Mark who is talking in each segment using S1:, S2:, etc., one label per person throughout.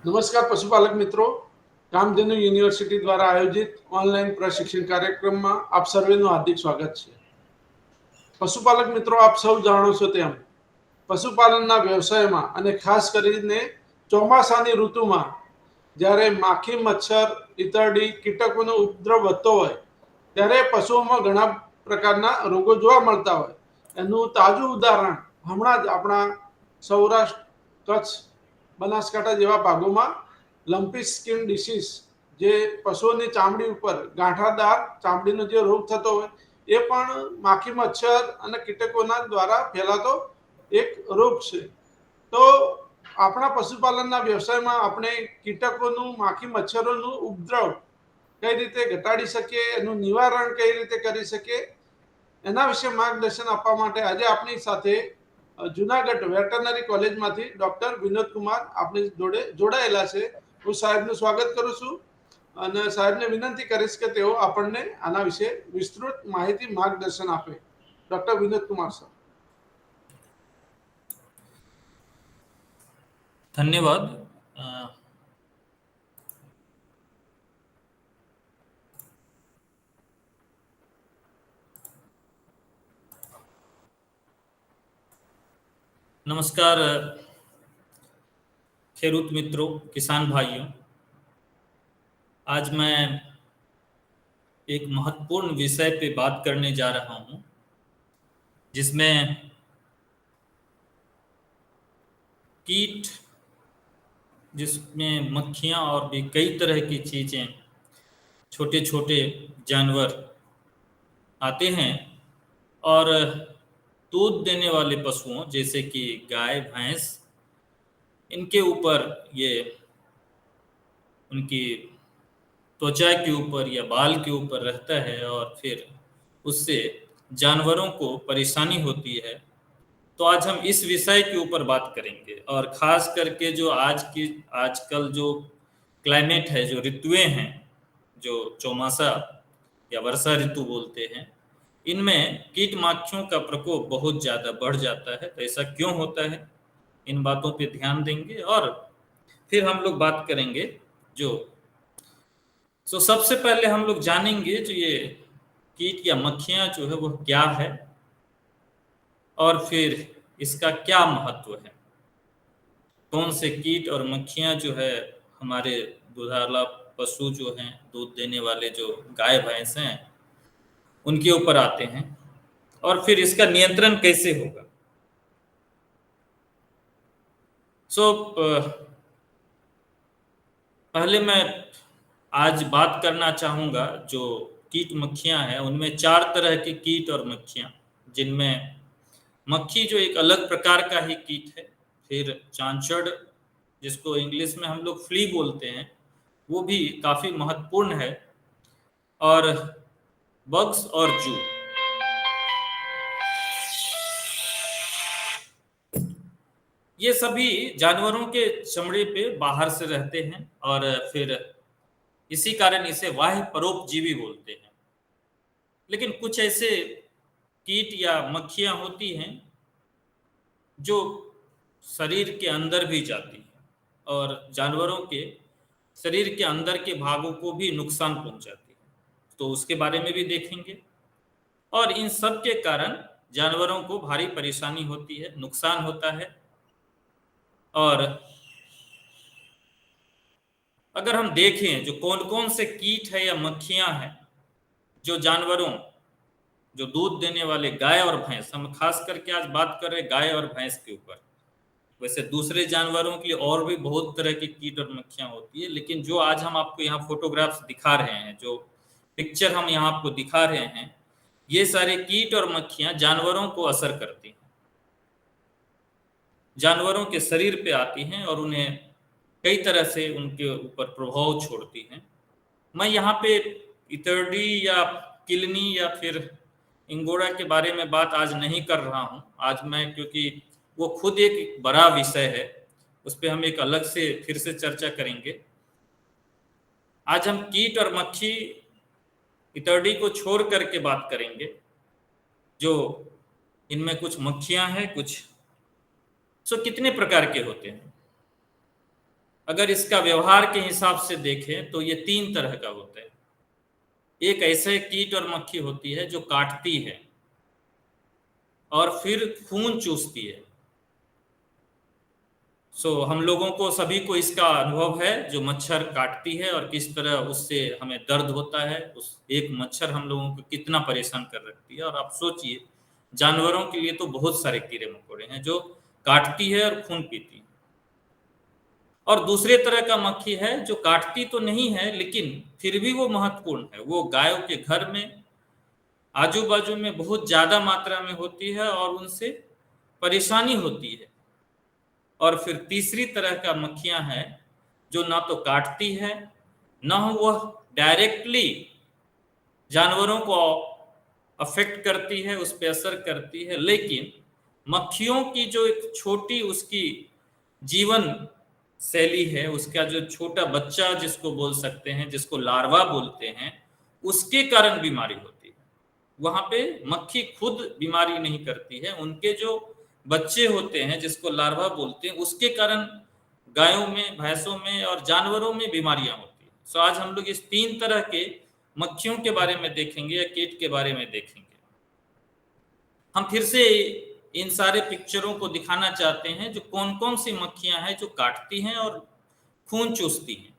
S1: नमस्कार पशुपालक मित्रों, कामधेनु યુનિવર્સિટી દ્વારા આયોજિત ઓનલાઈન પ્રશિક્ષણ કાર્યક્રમમાં આપ સર્વેનું હાર્દિક સ્વાગત છે। પશુપાલક મિત્રો, આપ સૌ જાણો છો તેમ પશુપાલનના વ્યવસાયમાં અને ખાસ કરીને ચોમાસાની ઋતુમાં જ્યારે માખી, મચ્છર, ઈતરડી, કીટકોનો ઉપદ્રવ વધતો હોય ત્યારે પશુઓમાં ઘણા પ્રકારના રોગો જોવા મળતા હોય। એનું તાજું ઉદાહરણ હમણાં જ આપણા સૌરાષ્ટ્ર, કચ્છ, બનાસકાંઠા જેવા ભાગોમાં લંપી સ્કિન ડિસીઝ, જે પશુઓની ચામડી ઉપર ગાંઠાદાર ચામડીનો જે રોગ થતો હોય એ પણ માખી, મચ્છર અને કીટકોના દ્વારા ફેલાતો એક રોગ છે। તો આપણા પશુપાલનના વ્યવસાયમાં આપણે કીટકોનું, માખી, મચ્છરોનું ઉપદ્રવ કઈ રીતે ઘટાડી શકીએ, એનું નિવારણ કઈ રીતે કરી શકીએ, એના વિશે માર્ગદર્શન આપવા માટે આજે આપણી સાથે જુનાગઢ વેટરનરી કોલેજમાંથી ડોક્ટર વિનોદ કુમાર આપણી જોડે જોડાયેલા છે। હું સાહેબનું સ્વાગત કરું છું અને સાહેબને વિનંતી કરીશ કે તેઓ આપણને આના વિશે વિસ્તૃત માહિતી માર્ગદર્શન આપે। Doctor Vinod Kumar sir.
S2: धन्यवाद। नमस्कार खेडूत मित्रों, किसान भाइयों। आज मैं एक महत्वपूर्ण विषय पे बात करने जा रहा हूं, जिसमें कीट, जिसमें मक्खियां और भी कई तरह की चीजें, छोटे छोटे जानवर आते हैं और दूध देने वाले पशुओं जैसे कि गाय, भैंस, इनके ऊपर ये उनकी त्वचा के ऊपर या बाल के ऊपर रहता है और फिर उससे जानवरों को परेशानी होती है। तो आज हम इस विषय के ऊपर बात करेंगे और ख़ास करके जो आजकल जो क्लाइमेट है, जो ऋतुएं हैं, जो चौमासा या वर्षा ऋतु बोलते हैं, इनमें कीट माखियों का प्रकोप बहुत ज़्यादा बढ़ जाता है। तो ऐसा क्यों होता है, इन बातों पे ध्यान देंगे और फिर हम लोग बात करेंगे। सबसे पहले हम लोग जानेंगे जो ये कीट या मक्खियाँ जो है वो क्या है और फिर इसका क्या महत्व है। कौन से कीट और मक्खियाँ जो है हमारे दुधाला पशु जो हैं, दूध देने वाले जो गाय भैंस हैं, उनके ऊपर आते हैं और फिर इसका नियंत्रण कैसे होगा। पहले मैं आज बात करना चाहूँगा जो कीट मक्खियाँ हैं, उनमें 4 तरह के कीट और मक्खियाँ, जिनमें मक्खी जो एक अलग प्रकार का ही कीट है, फिर चांचड़ जिसको इंग्लिश में हम लोग फ्ली बोलते हैं, वो भी काफ़ी महत्वपूर्ण है, और बग्स और जू। ये सभी जानवरों के चमड़े पे बाहर से रहते हैं और फिर इसी कारण इसे बाह्य परोपजीवी बोलते हैं। लेकिन कुछ ऐसे कीट या मक्खियाँ होती हैं जो शरीर के अंदर भी जाती हैं और जानवरों के शरीर के अंदर के भागों को भी नुकसान पहुंचाती है, तो उसके बारे में भी देखेंगे। और इन सब के कारण जानवरों को भारी परेशानी होती है, नुकसान होता है। और अगर हम देखें जो कौन कौन से कीट है या मक्खियां हैं जो जानवरों, जो दूध देने वाले गाय और भैंस, हम खास करके आज बात कर रहे हैं गाय और भैंस के ऊपर। वैसे दूसरे जानवरों के लिए और भी बहुत तरह की कीट और मक्खियां होती है, लेकिन जो आज हम आपको यहाँ फोटोग्राफ्स दिखा रहे हैं, जो पिक्चर हम यहाँ आपको दिखा रहे हैं, ये सारे कीट और मक्खियां जानवरों को असर करती हैं, जानवरों के शरीर पे आती हैं और उन्हें कई तरह से उनके ऊपर प्रभाव छोड़ती हैं। मैं यहाँ पे इतरडी या किलनी या फिर इंगोरा के बारे में बात आज नहीं कर रहा हूँ। आज मैं, क्योंकि वो खुद एक बड़ा विषय है, उस पर हम एक अलग से फिर से चर्चा करेंगे। आज हम कीट और मक्खी, इतरडी को छोड़ करके बात करेंगे, जो इनमें कुछ मक्खियाँ हैं, कुछ कितने प्रकार के होते हैं। अगर इसका व्यवहार के हिसाब से देखें तो ये 3 तरह का होता है। एक ऐसे कीट और मक्खी होती है जो काटती है और फिर खून चूसती है। हम लोगों को सभी को इसका अनुभव है, जो मच्छर काटती है और किस तरह उससे हमें दर्द होता है। उस एक मच्छर हम लोगों को कितना परेशान कर रखती है। और आप सोचिए, जानवरों के लिए तो बहुत सारे कीड़े मकोड़े हैं जो काटती है और खून पीती है। और दूसरे तरह का मक्खी है जो काटती तो नहीं है, लेकिन फिर भी वो महत्वपूर्ण है। वो गायों के घर में, आजू बाजू में बहुत ज्यादा मात्रा में होती है और उनसे परेशानी होती है। और फिर तीसरी तरह का मक्खियां हैं जो ना तो काटती है, ना वह डायरेक्टली जानवरों को अफेक्ट करती है, उस पर असर करती है, लेकिन मक्खियों की जो एक छोटी उसकी जीवन शैली है, उसका जो छोटा बच्चा जिसको बोल सकते हैं, जिसको लार्वा बोलते हैं, उसके कारण बीमारी होती है। वहां पे मक्खी खुद बीमारी नहीं करती है, उनके जो बच्चे होते हैं जिसको लार्वा बोलते हैं, उसके कारण गायों में, भैंसों में और जानवरों में बीमारियां होती हैं। आज हम लोग इस 3 तरह के मक्खियों के बारे में देखेंगे या कीट के बारे में देखेंगे। हम फिर से इन सारे पिक्चरों को दिखाना चाहते हैं जो कौन कौन सी मक्खियां हैं जो काटती हैं और खून चूसती हैं।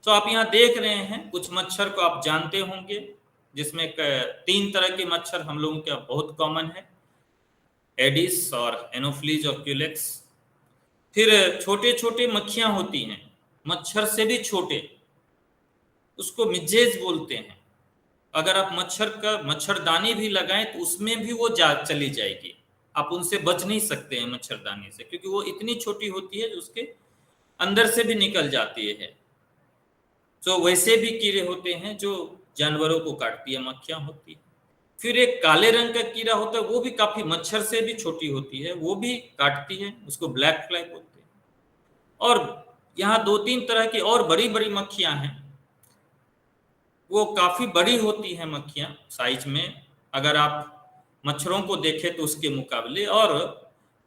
S2: आप यहाँ देख रहे हैं कुछ मच्छर को आप जानते होंगे, जिसमें 3 तरह के मच्छर हम लोगों के बहुत कॉमन है, एडिस और एनोफ्लीज और क्यूलेक्स। फिर छोटे छोटे मक्खियां होती हैं, मच्छर से भी छोटे, उसको मिजेज बोलते हैं। अगर आप मच्छर का मच्छरदानी भी लगाएं तो उसमें भी वो चली जाएगी, आप उनसे बच नहीं सकते हैं मच्छरदानी से, क्योंकि वो इतनी छोटी होती है जो उसके अंदर से भी निकल जाती है। वैसे भी कीड़े होते हैं जो जानवरों को काटती है, मक्खियां होती है। फिर एक काले रंग का कीड़ा होता है, वो भी काफी मच्छर से भी छोटी होती है, वो भी काटती है, उसको ब्लैक फ्लाई बोलते हैं। और यहाँ 2-3 तरह की और बड़ी बड़ी मक्खियां हैं, वो काफी बड़ी होती हैं मक्खियां साइज में, अगर आप मच्छरों को देखें तो उसके मुकाबले, और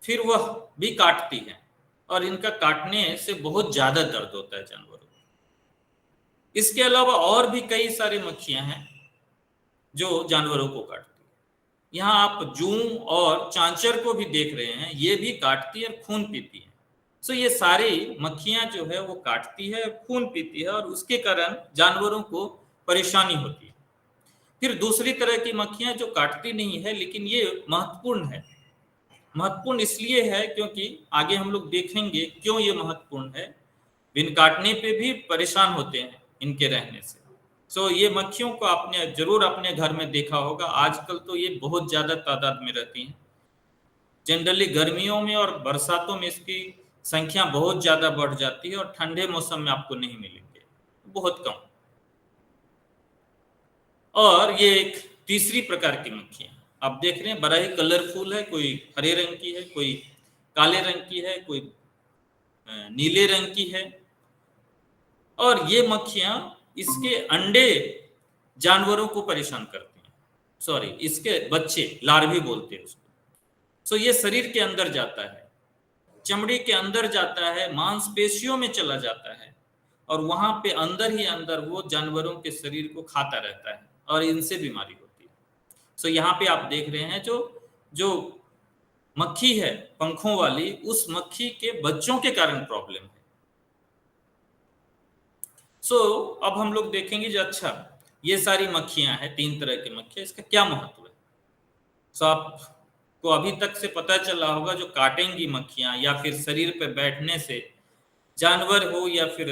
S2: फिर वह भी काटती हैं और इनका काटने से बहुत ज्यादा दर्द होता है जानवरों को। इसके अलावा और भी कई सारे मक्खियां हैं जो जानवरों को काटती है। यहाँ आप जूं और चांचर को भी देख रहे हैं, ये भी काटती है और खून पीती है। ये सारी मक्खियां जो है वो काटती है, खून पीती है और उसके कारण जानवरों को परेशानी होती है। फिर दूसरी तरह की मक्खियां जो काटती नहीं है, लेकिन ये महत्वपूर्ण है। महत्वपूर्ण इसलिए है क्योंकि आगे हम लोग देखेंगे क्यों ये महत्वपूर्ण है। बिन काटने पे भी परेशान होते हैं इनके रहने से। ये मक्खियों को आपने जरूर अपने घर में देखा होगा। आजकल तो ये बहुत ज्यादा तादाद में रहती हैं। जनरली गर्मियों में और बरसातों में इसकी संख्या बहुत ज्यादा बढ़ जाती है और ठंडे मौसम में आपको नहीं मिलेंगे, बहुत कम। और ये एक तीसरी प्रकार की मक्खियां आप देख रहे हैं, बड़ा ही कलरफुल है, कोई हरे रंग की है, कोई काले रंग की है, कोई नीले रंग की है। और ये मक्खियां, इसके अंडे जानवरों को परेशान करती हैं। सॉरी, इसके बच्चे, लार्वी बोलते हैं उसको। ये शरीर के अंदर जाता है, चमड़ी के अंदर जाता है, मांसपेशियों में चला जाता है और वहां पे अंदर ही अंदर वो जानवरों के शरीर को खाता रहता है और इनसे बीमारी होती है। यहाँ पे आप देख रहे हैं जो मक्खी है पंखों वाली, उस मक्खी के बच्चों के कारण प्रॉब्लम है। अब हम लोग देखेंगे जो अच्छा ये सारी मक्खियां हैं, 3 तरह की मक्खियां, इसका क्या महत्व है। आपको अभी तक से पता चला होगा जो काटेंगी मक्खियां या फिर शरीर पे बैठने से जानवर हो या फिर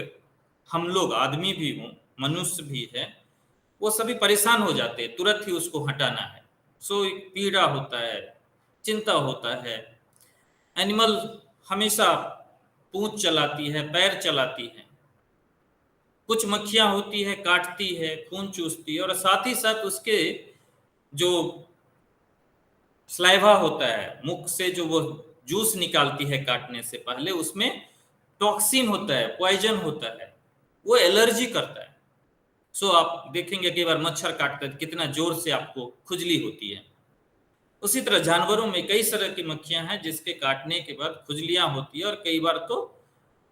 S2: हम लोग आदमी भी हो, मनुष्य भी है, वो सभी परेशान हो जाते हैं, तुरंत ही उसको हटाना है। पीड़ा होता है, चिंता होता है। एनिमल हमेशा पूंछ चलाती है, पैर चलाती है। कुछ मक्खियां होती है काटती है, खून चूसती है और साथ ही साथ उसके जो स्लाइवा होता है, मुख से जो वो जूस निकालती है काटने से पहले, उसमें टॉक्सिन होता है, पॉइजन होता है, वो एलर्जी करता है। आप देखेंगे कई बार मच्छर काटता है कितना जोर से आपको खुजली होती है। उसी तरह जानवरों में कई तरह की मक्खियां हैं जिसके काटने के बाद खुजलियां होती है और कई बार तो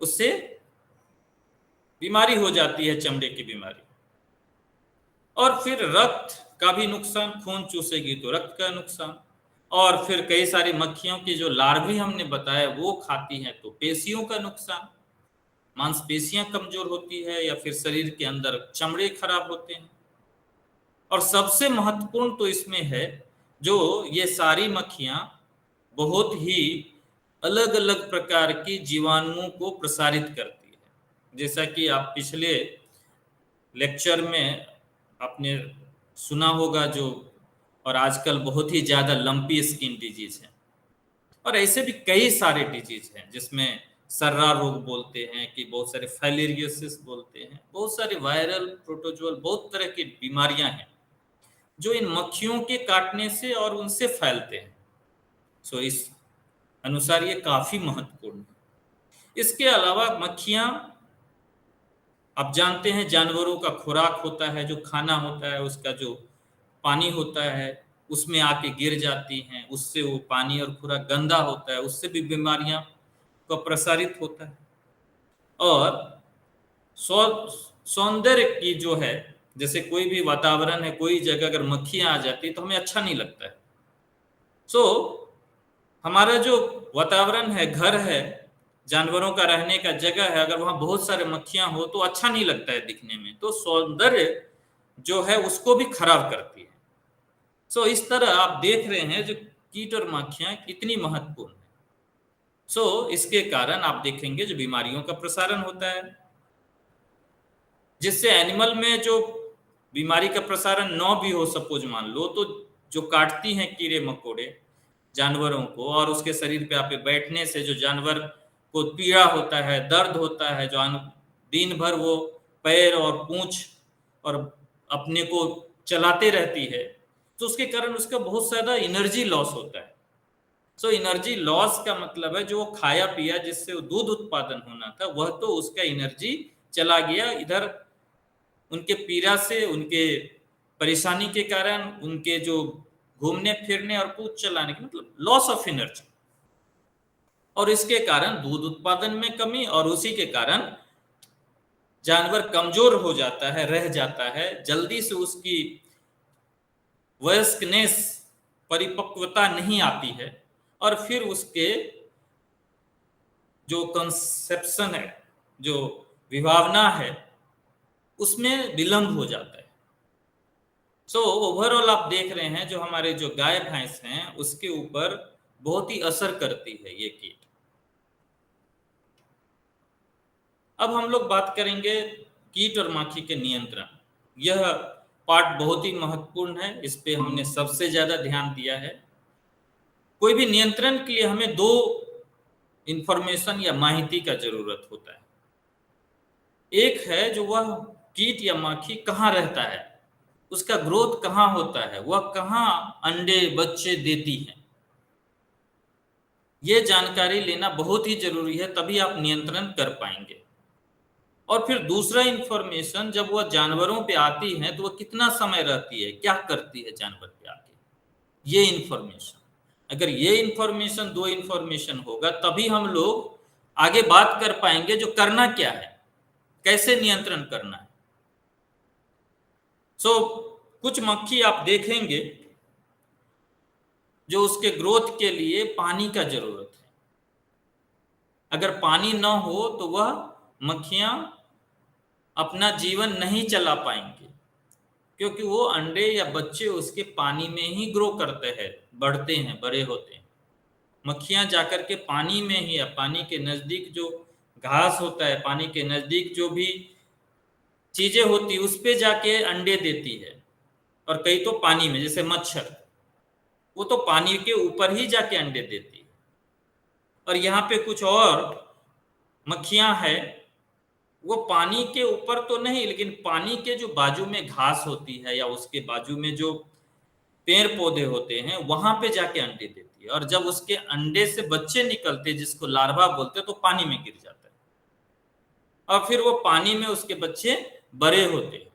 S2: उससे बीमारी हो जाती है, चमड़े की बीमारी। और फिर रक्त का भी नुकसान, खून चूसेगी तो रक्त का नुकसान। और फिर कई सारी मक्खियों की जो लार्वे हमने बताया वो खाती हैं तो पेशियों का नुकसान, मांसपेशियां कमजोर होती है या फिर शरीर के अंदर चमड़े खराब होते हैं। और सबसे महत्वपूर्ण तो इसमें है, जो ये सारी मक्खियां बहुत ही अलग अलग प्रकार की जीवाणुओं को प्रसारित करती है। जैसा कि आप पिछले लेक्चर में आपने सुना होगा, जो और आजकल बहुत ही ज्यादा लंपी स्किन डिजीज है। और ऐसे भी कई सारे डिजीज हैं जिसमें सर्रा रोग बोलते हैं, कि बहुत सारे फाइलेरियोसिस बोलते हैं, बहुत सारे वायरल प्रोटोजोल, बहुत तरह की बीमारियां हैं जो इन मक्खियों के काटने से और उनसे फैलते हैं। सो इस अनुसार ये काफी महत्वपूर्ण है। इसके अलावा मक्खियां, आप जानते हैं, जानवरों का खुराक होता है, जो खाना होता है उसका जो पानी होता है उसमें आके गिर जाती हैं, उससे वो पानी और खुराक गंदा होता है, उससे भी बीमारियां को प्रसारित होता है। और सौंदर्य की जो है, जैसे कोई भी वातावरण है, कोई जगह अगर मक्खियां आ जाती तो हमें अच्छा नहीं लगता है। सो हमारा जो वातावरण है, घर है, जानवरों का रहने का जगह है, अगर वहां बहुत सारे मक्खियां हो तो अच्छा नहीं लगता है दिखने में, तो सौंदर्य जो है उसको भी खराब करती है। सो इस तरह आप देख रहे हैं जो कीट और मक्खियां कितनी महत्वपूर्ण है। सो इसके कारण आप देखेंगे जो बीमारियों का प्रसारण होता है, जिससे एनिमल में जो बीमारी का प्रसारण न भी हो, सपोज मान लो, तो जो काटती हैं कीड़े मकोड़े जानवरों को, और उसके शरीर पे आपके बैठने से जो जानवर को पीड़ा होता है, दर्द होता है, जो दिन भर वो पैर और पूंछ और अपने को चलाते रहती है, तो उसके कारण उसका बहुत ज्यादा एनर्जी लॉस होता है। सो एनर्जी लॉस का मतलब है जो वो खाया पिया जिससे वो दूध उत्पादन होना था, वह तो उसका एनर्जी चला गया इधर, उनके पीड़ा से, उनके परेशानी के कारण, उनके जो घूमने फिरने और पूछ चलाने के, मतलब लॉस ऑफ एनर्जी। और इसके कारण दूध उत्पादन में कमी, और उसी के कारण जानवर कमजोर हो जाता है, रह जाता है, जल्दी से उसकी वयस्कनेस, परिपक्वता नहीं आती है, और फिर उसके जो कंसेप्शन है, जो विभावना है, उसमें विलंब हो जाता है। सो ओवरऑल आप देख रहे हैं जो हमारे जो गाय भैंस हैं उसके ऊपर बहुत ही असर करती है ये कीट। अब हम लोग बात करेंगे कीट और माखी के नियंत्रण। यह पार्ट बहुत ही महत्वपूर्ण है, इस पे हमने सबसे ज्यादा ध्यान दिया है। कोई भी नियंत्रण के लिए हमें दो इंफॉर्मेशन या माहिती का जरूरत होता है। एक है जो वह कीट या माखी कहाँ रहता है, उसका ग्रोथ कहाँ होता है, वह कहाँ अंडे बच्चे देती है, ये जानकारी लेना बहुत ही जरूरी है, तभी आप नियंत्रण कर पाएंगे। और फिर दूसरा इंफॉर्मेशन, जब वह जानवरों पे आती है तो वह कितना समय रहती है, क्या करती है जानवर पे आके, ये इंफॉर्मेशन। अगर ये इंफॉर्मेशन, दो इंफॉर्मेशन होगा तभी हम लोग आगे बात कर पाएंगे जो करना क्या है, कैसे नियंत्रण करना है। सो कुछ मक्खी आप देखेंगे जो उसके ग्रोथ के लिए पानी का जरूरत है। अगर पानी न हो तो वह मक्खियां अपना जीवन नहीं चला पाएंगे, क्योंकि वो अंडे या बच्चे उसके पानी में ही ग्रो करते हैं, बढ़ते हैं, बड़े होते हैं। मक्खियां जाकर के पानी में ही, या पानी के नजदीक जो घास होता है, पानी के नजदीक जो भी चीजें होती उस पे जाके अंडे देती है। और कई तो पानी में, जैसे मच्छर, वो तो पानी के ऊपर ही जाके अंडे देती है। और यहाँ पे कुछ और मक्खियां हैं, वो पानी के ऊपर तो नहीं, लेकिन पानी के जो बाजू में घास होती है या उसके बाजू में जो पेड़ पौधे होते हैं वहां पे जाके अंडे देती है। और जब उसके अंडे से बच्चे निकलते, जिसको लार्वा बोलते हैं, तो पानी में गिर जाता है, और फिर वो पानी में उसके बच्चे बड़े होते हैं।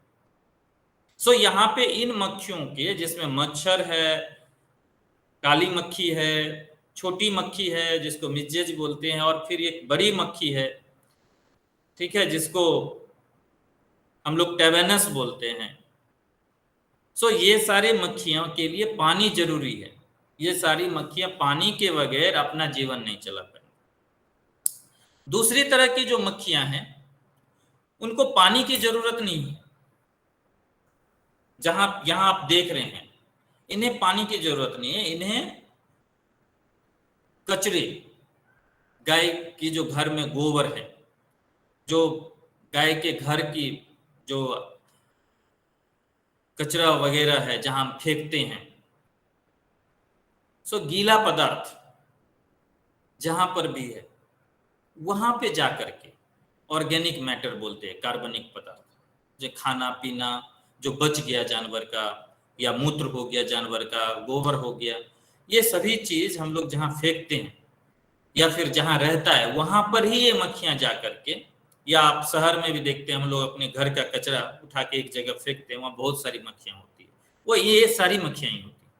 S2: सो यहाँ पे इन मक्खियों के, जिसमें मच्छर है, काली मक्खी है, छोटी मक्खी है जिसको मिज्जेज बोलते हैं, और फिर एक बड़ी मक्खी है ठीक है, जिसको हम लोग टेवेनस बोलते हैं। सो ये सारे मक्खियों के लिए पानी जरूरी है। ये सारी मक्खियां पानी के बगैर अपना जीवन नहीं चला पाएंगी। दूसरी तरह की जो मक्खियां हैं उनको पानी की जरूरत नहीं है। जहां यहां आप देख रहे हैं, इन्हें पानी की जरूरत नहीं है। इन्हें कचरे, गाय की जो घर में गोबर है, जो गाय के घर की जो कचरा वगैरह है जहां हम फेंकते हैं, सो गीला पदार्थ जहां पर भी है वहां पे जा करके ऑर्गेनिक मैटर बोलते हैं, कार्बनिक पदार्थ, जो खाना पीना जो बच गया जानवर का, या मूत्र हो गया जानवर का, गोबर हो गया, ये सभी चीज हम लोग जहां फेंकते हैं या फिर जहां रहता है वहां पर ही ये मक्खियां जा करके, या आप शहर में भी देखते हैं हम लोग अपने घर का कचरा उठा के एक जगह फेंकते हैं, वहां बहुत सारी मक्खियां होती है। वो ये सारी मक्खियां ही होती है,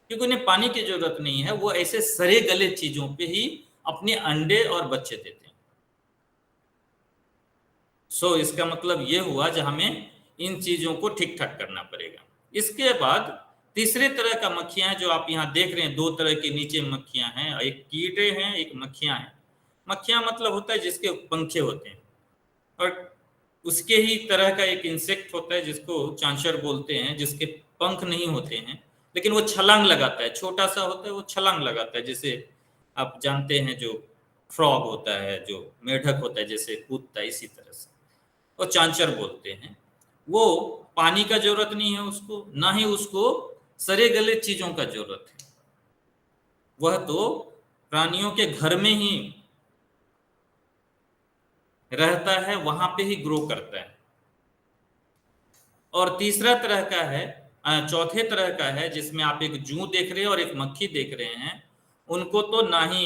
S2: क्योंकि उन्हें पानी की जरूरत नहीं है। वो ऐसे सड़े गले चीजों पे ही अपने अंडे और बच्चे देते हैं। सो इसका मतलब ये हुआ जो हमें इन चीजों को ठीक ठाक करना पड़ेगा। इसके बाद तीसरे तरह का मक्खियां जो आप यहाँ देख रहे हैं, दो तरह के नीचे मक्खियां हैं, एक कीड़े हैं, एक मक्खियां हैं। मक्खियां मतलब होता है जिसके पंखे होते हैं, और उसके ही तरह का एक इंसेक्ट होता है जिसको चांचर बोलते हैं, जिसके पंख नहीं होते हैं लेकिन वो छलांग लगाता है, छोटा सा होता है, वो छलांग लगाता है, जैसे आप जानते हैं जो फ्रॉग होता है, जो मेढक होता है जैसे कूदता है, इसी तरह से वो चांचर बोलते हैं। वो पानी का जरूरत नहीं है उसको, ना ही उसको सरे गले चीजों का जरूरत है। वह तो प्राणियों के घर में ही रहता है, वहां पे ही ग्रो करता है। और तीसरा तरह का है, चौथे तरह का है जिसमें आप एक जूं देख रहे हैं और एक मक्खी देख रहे हैं। उनको तो ना ही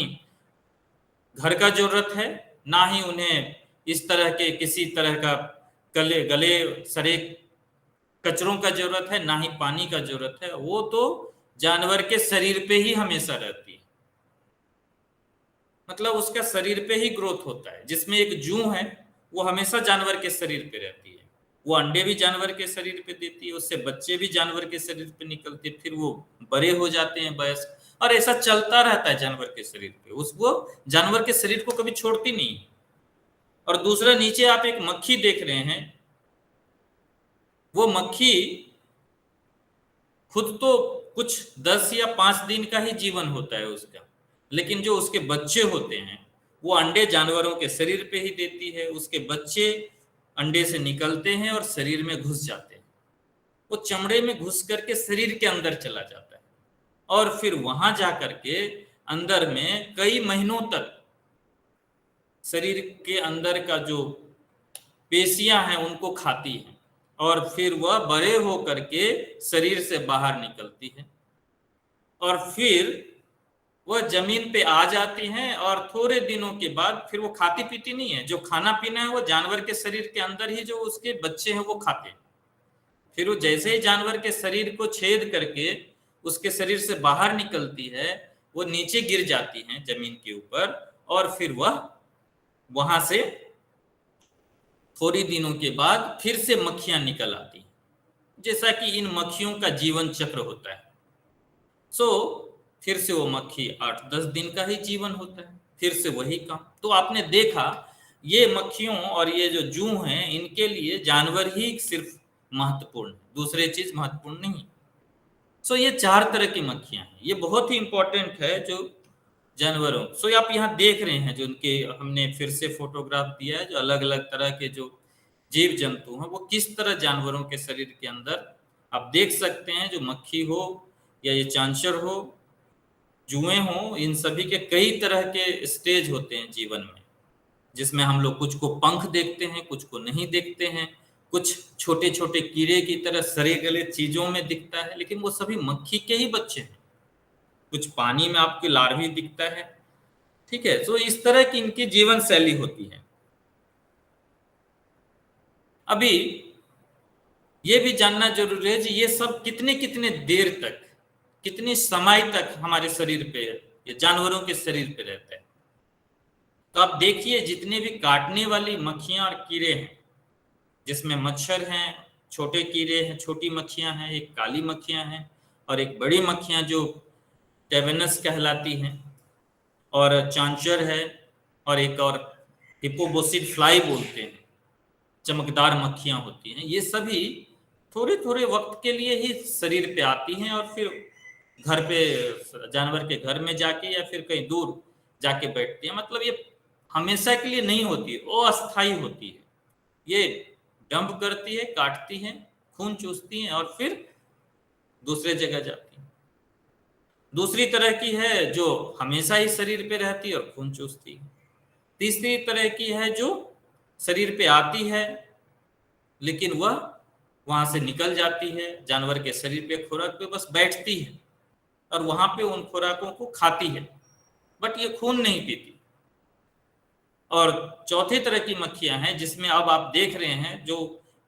S2: घर का जरूरत है, ना ही उन्हें इस तरह के किसी तरह का गले गले सरे कचरों का जरूरत है, ना ही पानी का जरूरत है। वो तो जानवर के शरीर पे ही हमेशा रहती है, मतलब उसका शरीर पे ही ग्रोथ होता है। जिसमें एक जूं है वो हमेशा जानवर के शरीर पे रहती है, वो अंडे भी जानवर के शरीर पे देती है, उससे बच्चे भी जानवर के शरीर पे निकलते, फिर वो बड़े हो जाते हैं वयस्क, और ऐसा चलता रहता है जानवर के शरीर पे। उसको जानवर के शरीर को कभी छोड़ती नहीं। और दूसरा, नीचे आप एक मक्खी देख रहे हैं, वो मक्खी खुद तो कुछ 10 या 5 दिन का ही जीवन होता है उसका, लेकिन जो उसके बच्चे होते हैं वो अंडे जानवरों के शरीर पे ही देती है। उसके बच्चे अंडे से निकलते हैं और शरीर में घुस जाते हैं, वो चमड़े में घुस करके शरीर के अंदर चला जाता है, और फिर वहां जा करके अंदर में कई महीनों तक शरीर के अंदर का जो पेशियां हैं उनको खाती हैं, और फिर वह बड़े हो करके शरीर से बाहर निकलती है, और फिर वह जमीन पे आ जाती हैं, और थोड़े दिनों के बाद फिर वो खाती पीती नहीं है। जो खाना पीना है वो जानवर के शरीर के अंदर ही जो उसके बच्चे हैं वो खाते हैं। फिर वो जैसे ही जानवर के शरीर को छेद करके उसके शरीर से बाहर निकलती है, वो नीचे गिर जाती हैं जमीन के ऊपर, और फिर वह वहां से थोड़ी दिनों के बाद फिर से मक्खियां निकल आती हैं, जैसा कि इन मक्खियों का जीवन चक्र होता है। सो फिर से वो मक्खी 8-10 दिन का ही जीवन होता है, फिर से वही काम। तो आपने देखा ये मक्खियों और ये जो जूं हैं, इनके लिए जानवर ही सिर्फ महत्वपूर्ण है, दूसरे चीज महत्वपूर्ण नहीं। सो ये 4 तरह की मक्खियां हैं, ये बहुत ही इंपॉर्टेंट है जो जानवरों। सो आप यहाँ देख रहे हैं जो उनके हमने फिर से फोटोग्राफ दिया है, जो अलग अलग तरह के जो जीव जंतु हैं वो किस तरह जानवरों के शरीर के अंदर आप देख सकते हैं। जो मक्खी हो या ये चांचर हो, जुएं हो, इन सभी के कई तरह के स्टेज होते हैं जीवन में, जिसमें हम लोग कुछ को पंख देखते हैं, कुछ को नहीं देखते हैं, कुछ छोटे छोटे कीड़े की तरह सरे गले चीजों में दिखता है, लेकिन वो सभी मक्खी के ही बच्चे हैं। कुछ पानी में आपके लार्वी दिखता है, ठीक है। तो इस तरह की इनकी जीवन शैली होती है। अभी ये भी जानना जरूरी है कि ये सब कितने कितने देर तक, कितने समय तक हमारे शरीर पे, ये जानवरों के शरीर पे रहता है। तो आप देखिए जितने भी काटने वाली मक्खियां और कीड़े हैं, जिसमें मच्छर हैं, छोटे कीड़े हैं, छोटी मक्खियां हैं, एक काली मक्खियां हैं और एक बड़ी मक्खियां जो टेवेनस कहलाती हैं, और चांचर है, और एक और हिप्पोबोसिड फ्लाई बोलते हैं, चमकदार मक्खियां होती हैं। ये सभी थोड़े थोड़े वक्त के लिए ही शरीर पे आती हैं और फिर घर पे, जानवर के घर में जाके या फिर कहीं दूर जाके बैठती हैं। मतलब ये हमेशा के लिए नहीं होती, अस्थायी होती है। ये डंप करती है, काटती है, खून चूसती हैं और फिर दूसरे जगह जाती हैं। दूसरी तरह की है जो हमेशा ही शरीर पे रहती है और खून चूसती है। तीसरी तरह की है जो शरीर पे आती है लेकिन वह वहां से निकल जाती है, जानवर के शरीर पे खुराक पे बस बैठती है और वहां पे उन खुराकों को खाती है, बट ये खून नहीं पीती। और चौथी तरह की मक्खियां हैं जिसमें अब आप देख रहे हैं जो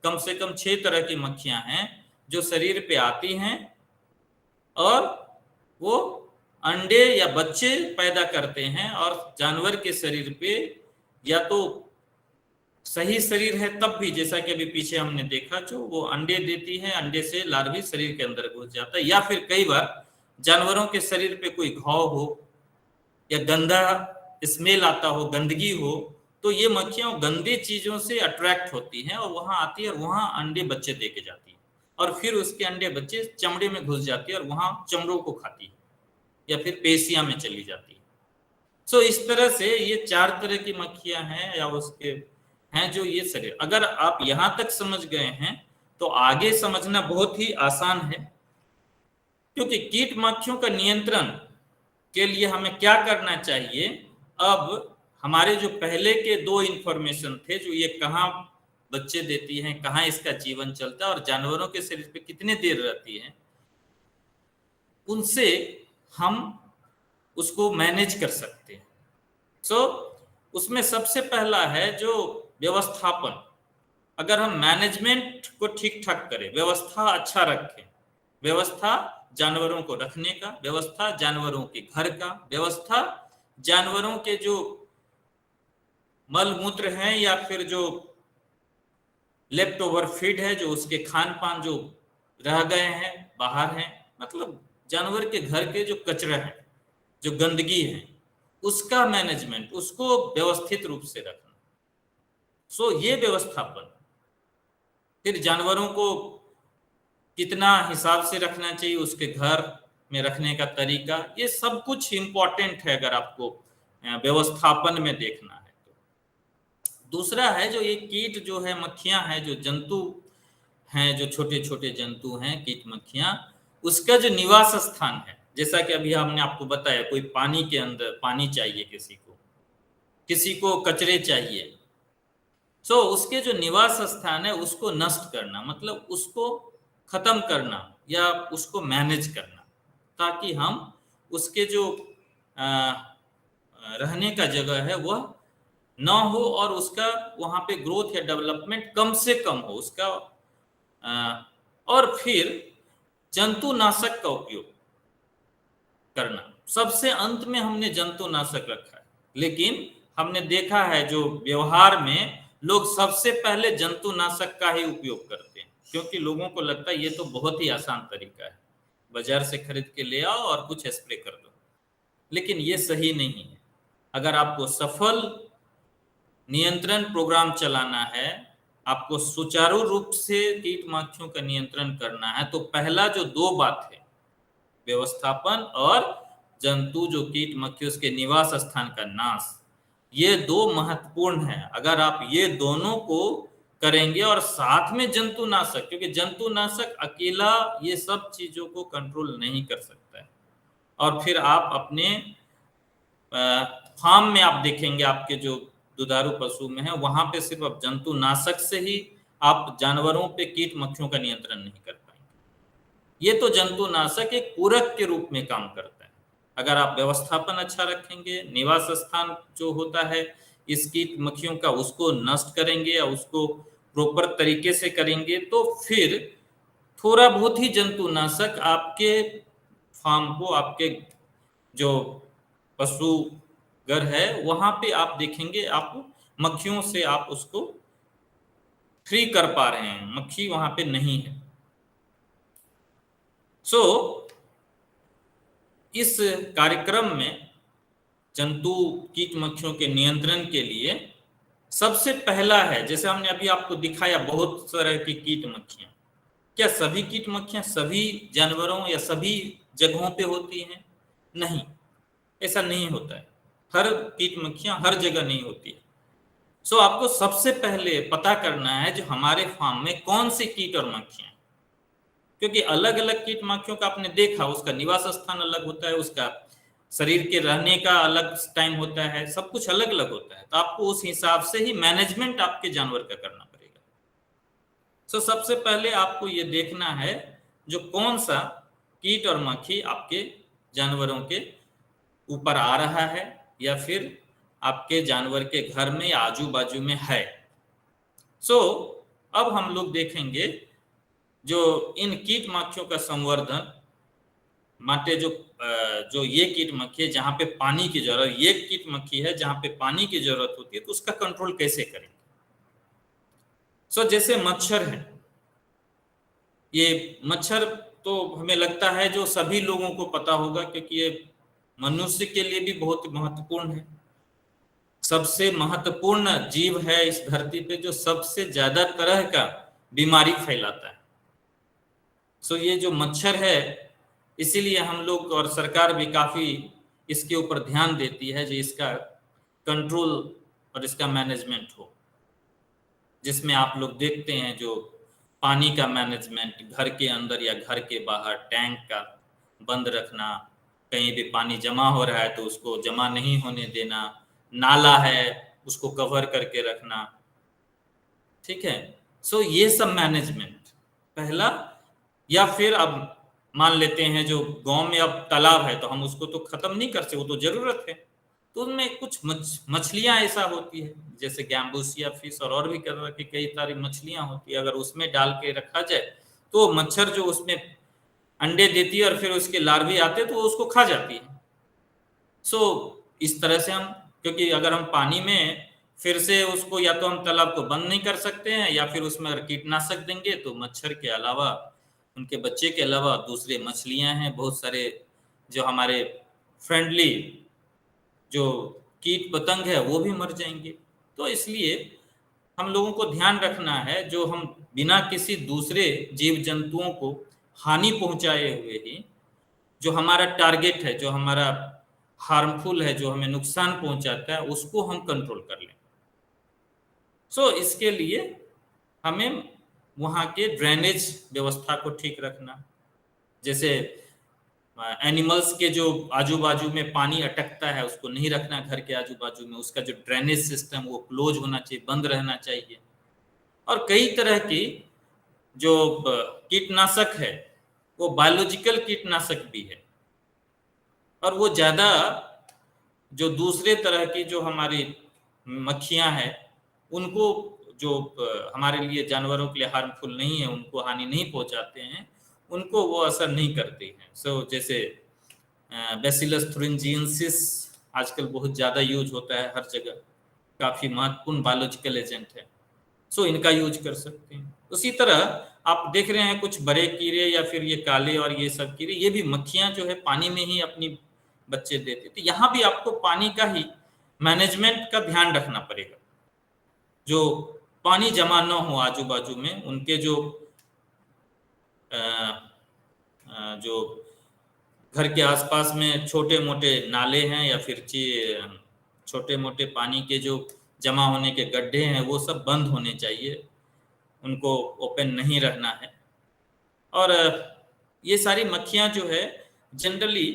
S2: कम से कम 6 तरह की मक्खियां हैं जो शरीर पे आती हैं और वो अंडे या बच्चे पैदा करते हैं और जानवर के शरीर पे या तो सही शरीर है तब भी, जैसा कि अभी पीछे हमने देखा, जो वो अंडे देती है, अंडे से लार्वी शरीर के अंदर घुस जाता है, या फिर कई बार जानवरों के शरीर पे कोई घाव हो या गंदा स्मेल आता हो, गंदगी हो, तो ये मक्खियां गंदी चीजों से अट्रैक्ट होती हैं और वहां आती है और वहां अंडे बच्चे दे के जाती है और फिर उसके अंडे बच्चे चमड़े में घुस जाती है और वहां चमड़ों को खाती है या फिर पेशियां में चली जाती है। सो इस तरह से ये 4 तरह की मक्खियां हैं या उसके हैं जो ये शरीर, अगर आप यहां तक समझ गए हैं तो आगे समझना बहुत ही आसान है। क्योंकि कीट मक्खियों का नियंत्रण के लिए हमें क्या करना चाहिए, अब हमारे जो पहले के 2 इंफॉर्मेशन थे, जो ये कहाँ बच्चे देती हैं, कहाँ इसका जीवन चलता है और जानवरों के शरीर पे कितने देर रहती है, उनसे हम उसको मैनेज कर सकते हैं। सो उसमें सबसे पहला है जो व्यवस्थापन। अगर हम मैनेजमेंट को ठीक ठाक करें, व्यवस्था अच्छा रखें, व्यवस्था जानवरों को रखने का, व्यवस्था जानवरों के घर का, व्यवस्था जानवरों के जो मल मूत्र हैं या फिर जो लेफ्ट ओवर फीड है, जो उसके खान पान जो रह गए हैं बाहर हैं, मतलब जानवर के घर के जो कचरा है, जो गंदगी है, उसका मैनेजमेंट, उसको व्यवस्थित रूप से रखना। सो ये व्यवस्थापन, फिर जानवरों को कितना हिसाब से रखना चाहिए, उसके घर में रखने का तरीका, ये सब कुछ इंपॉर्टेंट है अगर आपको व्यवस्थापन में देखना है तो। दूसरा है जो ये कीट जो है, मक्खियां हैं, जो जंतु हैं, जो छोटे छोटे जंतु हैं, कीट मक्खियां, उसका जो निवास स्थान है, जैसा कि अभी हमने आपको बताया, कोई पानी के अंदर पानी चाहिए, किसी को कचरे चाहिए, सो उसके जो निवास स्थान है उसको नष्ट करना, मतलब उसको खत्म करना या उसको मैनेज करना, ताकि हम उसके जो रहने का जगह है वह ना हो और उसका वहां पे ग्रोथ या डेवलपमेंट कम से कम हो उसका। और फिर जंतुनाशक का उपयोग करना, सबसे अंत में हमने जंतुनाशक रखा है, लेकिन हमने देखा है जो व्यवहार में लोग सबसे पहले जंतुनाशक का ही उपयोग करते हैं, क्योंकि लोगों को लगता है ये तो बहुत ही आसान तरीका है, बाजार से खरीद के ले आओ और कुछ स्प्रे कर दो। लेकिन ये सही नहीं है। अगर आपको सफल नियंत्रण प्रोग्राम चलाना है, आपको सुचारू रूप से कीट मक्खियों का नियंत्रण करना है, तो पहला जो 2 बात है, व्यवस्थापन और जंतु जो कीट मक्खी उसके निवास स्थान का नाश, ये 2 महत्वपूर्ण है। अगर आप ये दोनों को करेंगे और साथ में जंतुनाशक, क्योंकि जंतुनाशक अकेला ये सब चीजों को कंट्रोल नहीं कर सकता है, और फिर आप अपने फार्म में आप देखेंगे आपके जो दुधारू पशु में है, वहां पे सिर्फ अब जंतुनाशक से ही आप जानवरों पे कीट मक्खियों का नियंत्रण नहीं कर पाएंगे। ये तो जंतुनाशक एक पूरक के रूप में काम करता है। अगर आप व्यवस्थापन अच्छा रखेंगे, निवास स्थान जो होता है इस कीट मक्खियों का, उसको नष्ट करेंगे या उसको प्रॉपर तरीके से करेंगे, तो फिर थोड़ा बहुत ही जंतुनाशक आपके फार्म को, आपके जो पशु घर है वहां पे आप देखेंगे आप मक्खियों से आप उसको फ्री कर पा रहे हैं, मक्खी वहां पे नहीं है। सो इस कार्यक्रम में जंतु कीट मक्खियों के नियंत्रण के लिए सबसे पहला है, जैसे हमने अभी आपको दिखाया बहुत तरह की कीट मक्खियां, क्या सभी कीट मक्खियां सभी जानवरों या सभी जगहों पे होती हैं? नहीं, ऐसा नहीं होता है। हर कीट मक्खियां हर जगह नहीं होती है। सो आपको सबसे पहले पता करना है जो हमारे फार्म में कौन सी कीट और मक्खियां, क्योंकि अलग अलग कीट मक्खियों का आपने देखा उसका निवास स्थान अलग होता है, उसका शरीर के रहने का अलग टाइम होता है, सब कुछ अलग अलग होता है। तो आपको उस हिसाब से ही मैनेजमेंट आपके जानवर का करना पड़ेगा। सो सबसे पहले आपको ये देखना है जो कौन सा कीट और मक्खी आपके जानवरों के ऊपर आ रहा है या फिर आपके जानवर के घर में या आजू बाजू में है। सो अब हम लोग देखेंगे जो इन कीट मक्खियों का संवर्धन माटे जो ये कीट मक्खी है जहां पे पानी की जरूरत, ये कीट मक्खी है जहां पे पानी की जरूरत होती है, तो उसका कंट्रोल कैसे करें? सो जैसे मच्छर है, ये मच्छर तो हमें लगता है जो सभी लोगों को पता होगा क्योंकि ये मनुष्य के लिए भी बहुत महत्वपूर्ण है। सबसे महत्वपूर्ण जीव है इस धरती पे जो सबसे ज्यादा तरह का बीमारी फैलाता है। सो ये जो मच्छर है, इसीलिए हम लोग और सरकार भी काफी इसके ऊपर ध्यान देती है जो इसका कंट्रोल और इसका मैनेजमेंट हो, जिसमें आप लोग देखते हैं जो पानी का मैनेजमेंट घर के अंदर या घर के बाहर टैंक का बंद रखना, कहीं भी पानी जमा हो रहा है तो उसको जमा नहीं होने देना, नाला है उसको कवर करके रखना, ठीक है। सो ये सब मैनेजमेंट पहला। या फिर अब मान लेते हैं जो गांव में अब तालाब है तो हम उसको तो खत्म नहीं कर सकते, वो तो जरूरत है, तो उनमें कुछ मछलियां ऐसा होती है जैसे गैम्बूसिया फिश और भी तरह की कई सारी मछलियां होती है, अगर उसमें डाल के रखा जाए तो मच्छर जो उसमें अंडे देती है और फिर उसके लार्वे आते हैं तो उसको खा जाती है। सो इस तरह से हम, क्योंकि अगर हम पानी में फिर से उसको या तो हम तालाब को बंद नहीं कर सकते हैं या फिर उसमें अगर कीटनाशक देंगे तो मच्छर के अलावा उनके बच्चे के अलावा दूसरे मछलियां हैं बहुत सारे जो हमारे फ्रेंडली जो कीट पतंग है वो भी मर जाएंगे। तो इसलिए हम लोगों को ध्यान रखना है जो हम बिना किसी दूसरे जीव जंतुओं को हानि पहुंचाए हुए ही जो हमारा टारगेट है, जो हमारा हार्मफुल है, जो हमें नुकसान पहुंचाता है, उसको हम कंट्रोल कर लें। सो इसके लिए हमें वहाँ के ड्रेनेज व्यवस्था को ठीक रखना, जैसे एनिमल्स के जो आजू बाजू में पानी अटकता है उसको नहीं रखना घर के आजू बाजू में, उसका जो ड्रेनेज सिस्टम वो क्लोज होना चाहिए, बंद रहना चाहिए। और कई तरह की जो कीटनाशक है वो बायोलॉजिकल कीटनाशक भी है, और वो ज़्यादा जो दूसरे तरह की जो हमारी मक्खियां हैं उनको जो हमारे लिए जानवरों के लिए हार्मफुल नहीं है, उनको हानि नहीं पहुंचाते हैं, उनको वो असर नहीं करती हैं। सो जैसे बैसिलस थुरिंजिएंसिस आजकल बहुत ज़्यादा यूज होता है हर जगह, काफ़ी महत्वपूर्ण बायोलॉजिकल एजेंट है। सो इनका यूज कर सकते हैं। उसी तरह आप देख रहे हैं कुछ बड़े कीड़े या फिर ये काले और ये सब कीड़े, ये भी मक्खियां जो है पानी में ही अपनी बच्चे देते, तो यहाँ भी आपको पानी का ही मैनेजमेंट का ध्यान रखना पड़ेगा, जो पानी जमा न हो आजू बाजू में, उनके जो घर के आसपास में छोटे मोटे नाले हैं या फिर छोटे मोटे पानी के जो जमा होने के गड्ढे हैं वो सब बंद होने चाहिए, उनको ओपन नहीं रहना है। और ये सारी मक्खियां जो है जनरली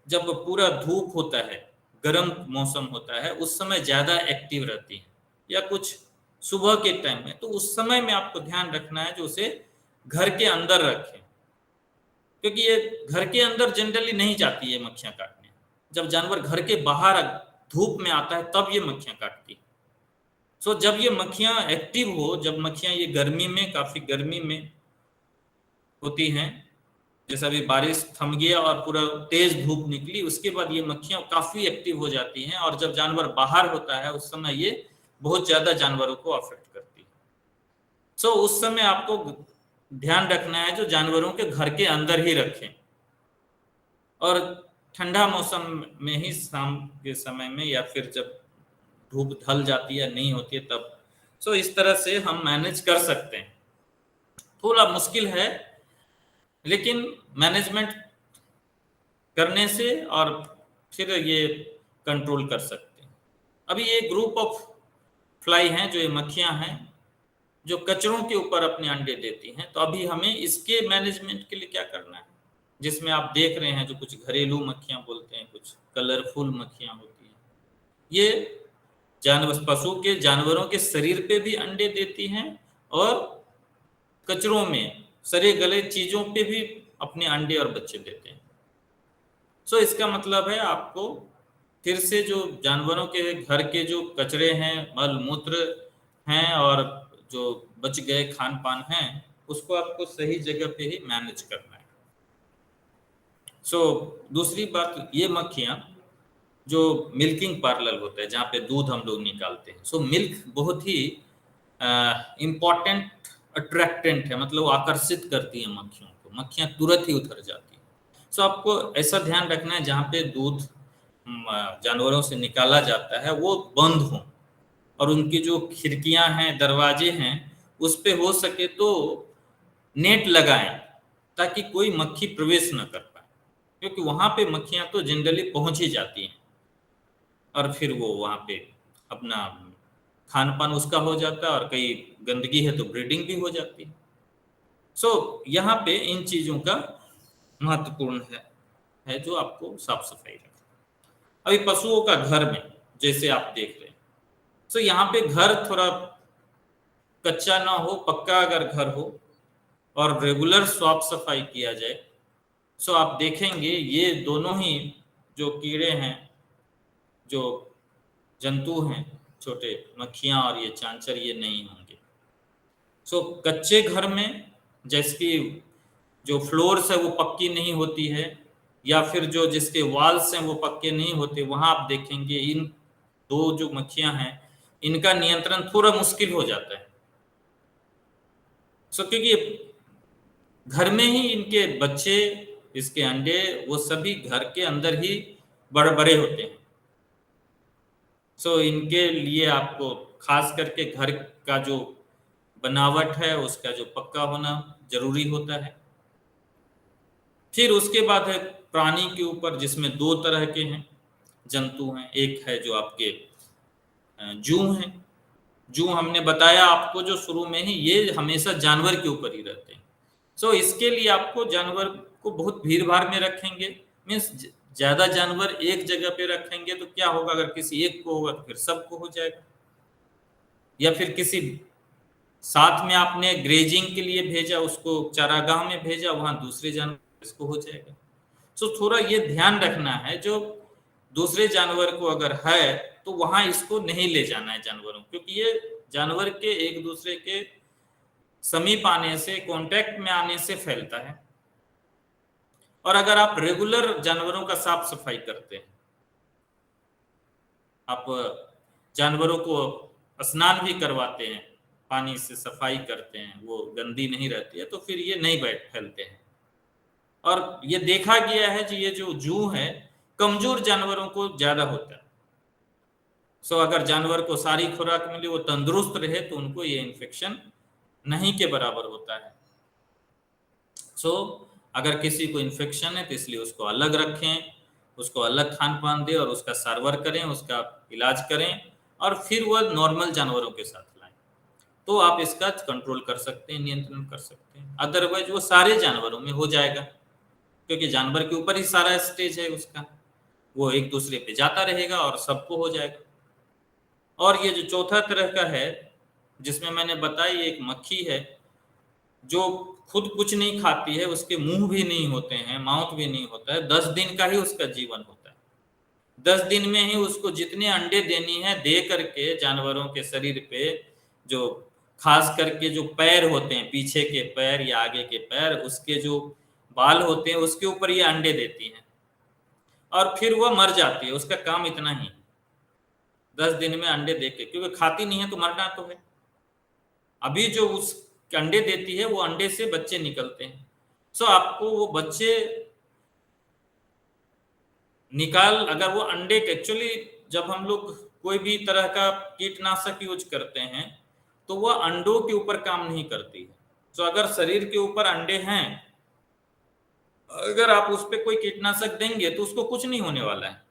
S2: जब पूरा धूप होता है, गर्म मौसम होता है, उस समय ज़्यादा एक्टिव रहती हैं, या कुछ सुबह के टाइम में, तो उस समय में आपको ध्यान रखना है जो उसे घर के अंदर रखें, क्योंकि ये घर के अंदर जनरली नहीं जाती है मक्खियां काटने। जब जानवर घर के बाहर धूप में आता है तब ये मक्खियां काटती है। सो जब ये मक्खियां एक्टिव हो, जब मक्खियां ये गर्मी में, काफ़ी गर्मी में होती हैं, जैसे अभी बारिश थम गया और पूरा तेज धूप निकली, उसके बाद ये मक्खियां काफी एक्टिव हो जाती हैं, और जब जानवर बाहर होता है उस समय ये बहुत ज्यादा जानवरों को अफेक्ट करती है। सो उस समय आपको ध्यान रखना है जो जानवरों के घर के अंदर ही रखें, और ठंडा मौसम में ही शाम के समय में या फिर जब धूप ढल जाती है नहीं होती है तब। सो इस तरह से हम मैनेज कर सकते हैं। थोड़ा मुश्किल है, लेकिन मैनेजमेंट करने से और फिर ये कंट्रोल कर सकते हैं। अभी ये ग्रुप ऑफ फ्लाई हैं, जो ये मक्खियां हैं जो कचरों के ऊपर अपने अंडे देती हैं, तो अभी हमें इसके मैनेजमेंट के लिए क्या करना है, जिसमें आप देख रहे हैं जो कुछ घरेलू मक्खियां बोलते हैं, कुछ कलरफुल मक्खियां होती हैं, ये जानवरों के शरीर पे भी अंडे देती हैं और कचरों में सड़े गले चीजों पे भी अपने अंडे और बच्चे देते हैं। सो इसका मतलब है आपको फिर से जो जानवरों के घर के जो कचरे हैं, मल मूत्र हैं और जो बच गए खान पान हैं, उसको आपको सही जगह पे ही मैनेज करना है। सो दूसरी बात, ये मक्खियां जो मिल्किंग पार्लर होता है जहाँ पे दूध हम लोग निकालते हैं, सो मिल्क बहुत ही इम्पॉर्टेंट अट्रैक्टेंट है, मतलब वो आकर्षित करती है मक्खियों को, मक्खियां तुरंत ही उतर जाती है। सो आपको ऐसा ध्यान रखना है जहाँ पे दूध जानवरों से निकाला जाता है वो बंद हो, और उनकी जो खिड़कियां हैं, दरवाजे हैं, उस पे हो सके तो नेट लगाएं ताकि कोई मक्खी प्रवेश न कर पाए, क्योंकि वहां पे मक्खियां तो जनरली पहुंच ही जाती हैं और फिर वो वहां पे अपना खान पान उसका हो जाता है, और कई गंदगी है तो ब्रीडिंग भी हो जाती है। सो यहाँ पे इन चीजों का महत्वपूर्ण है जो आपको साफ सफाई रखना। अभी पशुओं का घर में जैसे आप देख रहे हैं, सो यहाँ पे घर थोड़ा कच्चा ना हो, पक्का अगर घर हो और रेगुलर साफ सफाई किया जाए, सो आप देखेंगे ये दोनों ही जो कीड़े हैं, जो जंतु हैं, छोटे मक्खियां और ये चांचर, ये नहीं होंगे। सो कच्चे घर में जैसे कि जो फ्लोर्स है वो पक्की नहीं होती है, या फिर जो जिसके वॉल्स हैं वो पक्के नहीं होते, वहां आप देखेंगे इन दो जो मक्खियां हैं इनका नियंत्रण थोड़ा मुश्किल हो जाता है। सो क्योंकि घर में ही इनके बच्चे, इसके अंडे, वो सभी घर के अंदर ही बड़े होते हैं। सो इनके लिए आपको खास करके घर का जो बनावट है उसका जो पक्का होना जरूरी होता है। फिर उसके बाद है प्राणी के ऊपर, जिसमें दो तरह के हैं, जंतु हैं। एक है जो आपके जू हैं। जू हमने बताया आपको जो शुरू में ही, ये हमेशा जानवर के ऊपर ही रहते हैं। सो इसके लिए आपको जानवर को बहुत भीड़ भाड़ में रखेंगे, मीन्स ज्यादा जानवर एक जगह पे रखेंगे तो क्या होगा, अगर किसी एक को होगा तो फिर सबको हो जाएगा, या फिर किसी साथ में आपने ग्रेजिंग के लिए भेजा, उसको चारागाह में भेजा, वहां दूसरे जानवर इसको हो जाएगा। सो थोड़ा ये ध्यान रखना है, जो दूसरे जानवर को अगर है तो वहां इसको नहीं ले जाना है जानवरों, क्योंकि ये जानवर के एक दूसरे के समीप आने से, कांटेक्ट में आने से फैलता है। और अगर आप रेगुलर जानवरों का साफ सफाई करते हैं, आप जानवरों को स्नान भी करवाते हैं, पानी से सफाई करते हैं, वो गंदी नहीं रहती है, तो फिर ये नहीं फैलते हैं। और ये देखा गया है कि ये जो जू है कमजोर जानवरों को ज्यादा होता है। सो अगर जानवर को सारी खुराक मिले, वो तंदुरुस्त रहे, तो उनको ये इन्फेक्शन नहीं के बराबर होता है। सो अगर किसी को इन्फेक्शन है तो इसलिए उसको अलग रखें, उसको अलग खान पान दें और उसका सारवार करें, उसका इलाज करें, और फिर वह नॉर्मल जानवरों के साथ लाएं, तो आप इसका कंट्रोल कर सकते हैं, नियंत्रण कर सकते हैं। अदरवाइज वो सारे जानवरों में हो जाएगा, क्योंकि जानवर के ऊपर ही सारा स्टेज है उसका, वो एक दूसरे पे जाता रहेगा और सबको हो जाएगा। और ये जो चौथा तरह का है, जिसमें मैंने बताया एक मक्खी है जो खुद कुछ नहीं खाती है, उसके मुंह भी नहीं होते हैं, माउथ भी नहीं होता है, 10 दिन का ही उसका जीवन होता है। 10 दिन में ही उसको जितने अंडे देनी है दे करके जानवरों के शरीर पे, जो खास करके जो पैर होते हैं, पीछे के पैर या आगे के पैर, उसके जो बाल होते हैं उसके ऊपर ये अंडे देती हैं और फिर वह मर जाती है। उसका काम इतना ही, 10 दिन में अंडे दे के, क्योंकि खाती नहीं है तो मरना तो है। अभी जो उस अंडे देती है वो अंडे से बच्चे निकलते हैं। सो आपको वो बच्चे निकाल, अगर वो अंडे, एक्चुअली जब हम लोग कोई भी तरह का कीटनाशक यूज करते हैं तो वह अंडों के ऊपर काम नहीं करती है। तो अगर शरीर के ऊपर अंडे हैं, अगर आप उस पर कोई कीटनाशक देंगे तो उसको कुछ नहीं होने वाला है।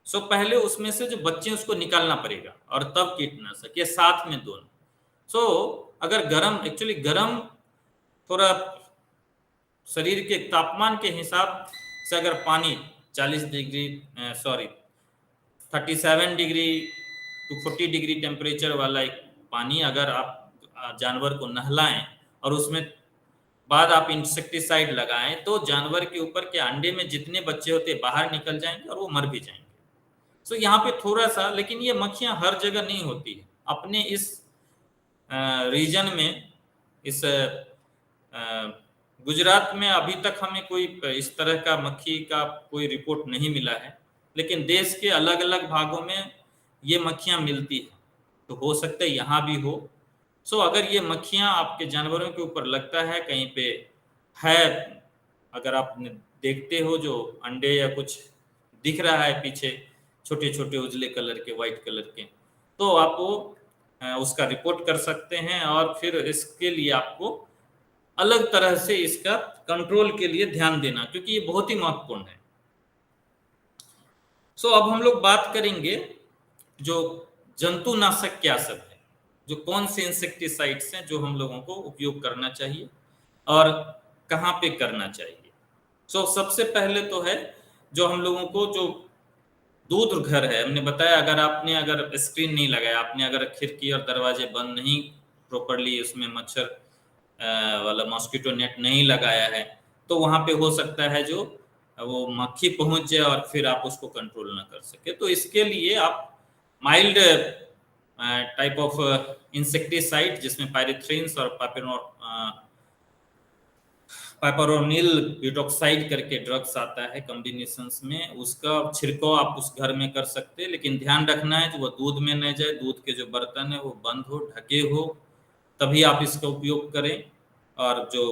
S2: सो पहले उसमें से जो बच्चे उसको निकालना पड़ेगा और तब कीटनाशक, ये साथ में दोनों। सो अगर गरम, एक्चुअली गरम थोड़ा शरीर के तापमान के हिसाब से अगर पानी 40 degree, sorry 37 degree to 40 degree temperature वाला एक पानी अगर आप जानवर को नहलाएं और उसमें बाद आप इंसेक्टिसाइड लगाएं तो जानवर के ऊपर के अंडे में जितने बच्चे होते हैं बाहर निकल जाएंगे और वो मर भी जाएंगे। सो यहाँ पे थोड़ा सा, लेकिन ये मक्खियां हर जगह नहीं होती है। अपने इस रीजन में, इस गुजरात में अभी तक हमें कोई इस तरह का मक्खी का कोई रिपोर्ट नहीं मिला है, लेकिन देश के अलग अलग भागों में ये मक्खियां मिलती है, तो हो सकता है यहाँ भी हो। सो अगर ये मक्खियां आपके जानवरों के ऊपर लगता है कहीं पे है, अगर आप देखते हो जो अंडे या कुछ दिख रहा है पीछे, छोटे छोटे उजले कलर के, व्हाइट कलर के, तो आप वो उसका रिपोर्ट कर सकते हैं और फिर इसके लिए आपको अलग तरह से इसका कंट्रोल के लिए ध्यान देना, क्योंकि ये बहुत ही महत्वपूर्ण है। सो अब हम लोग बात करेंगे जो जंतुनाशक क्या सब है, जो कौन से इंसेक्टिसाइड्स हैं जो हम लोगों को उपयोग करना चाहिए और कहाँ पे करना चाहिए। सो सबसे पहले तो है जो हम लोगों को, जो दूध घर है, हमने बताया अगर आपने अगर स्क्रीन नहीं लगाया, आपने अगर खिड़की और दरवाजे बंद नहीं प्रॉपरली, उसमें मच्छर वाला मॉस्किटो नेट नहीं लगाया है, तो वहां पे हो सकता है जो वो मक्खी पहुंच जाए और फिर आप उसको कंट्रोल ना कर सके। तो इसके लिए आप माइल्ड टाइप ऑफ इंसेक्टिसाइड जिसमें पायरेथ्रिन्स और पाइपरोनिल ब्यूटॉक्साइड करके ड्रग्स आता है कॉम्बिनेशंस में, उसका छिड़काव आप उस घर में कर सकते हैं। लेकिन ध्यान रखना है कि वो दूध में न जाए, दूध के जो बर्तन है वो बंद हो, ढके हो, तभी आप इसका उपयोग करें। और जो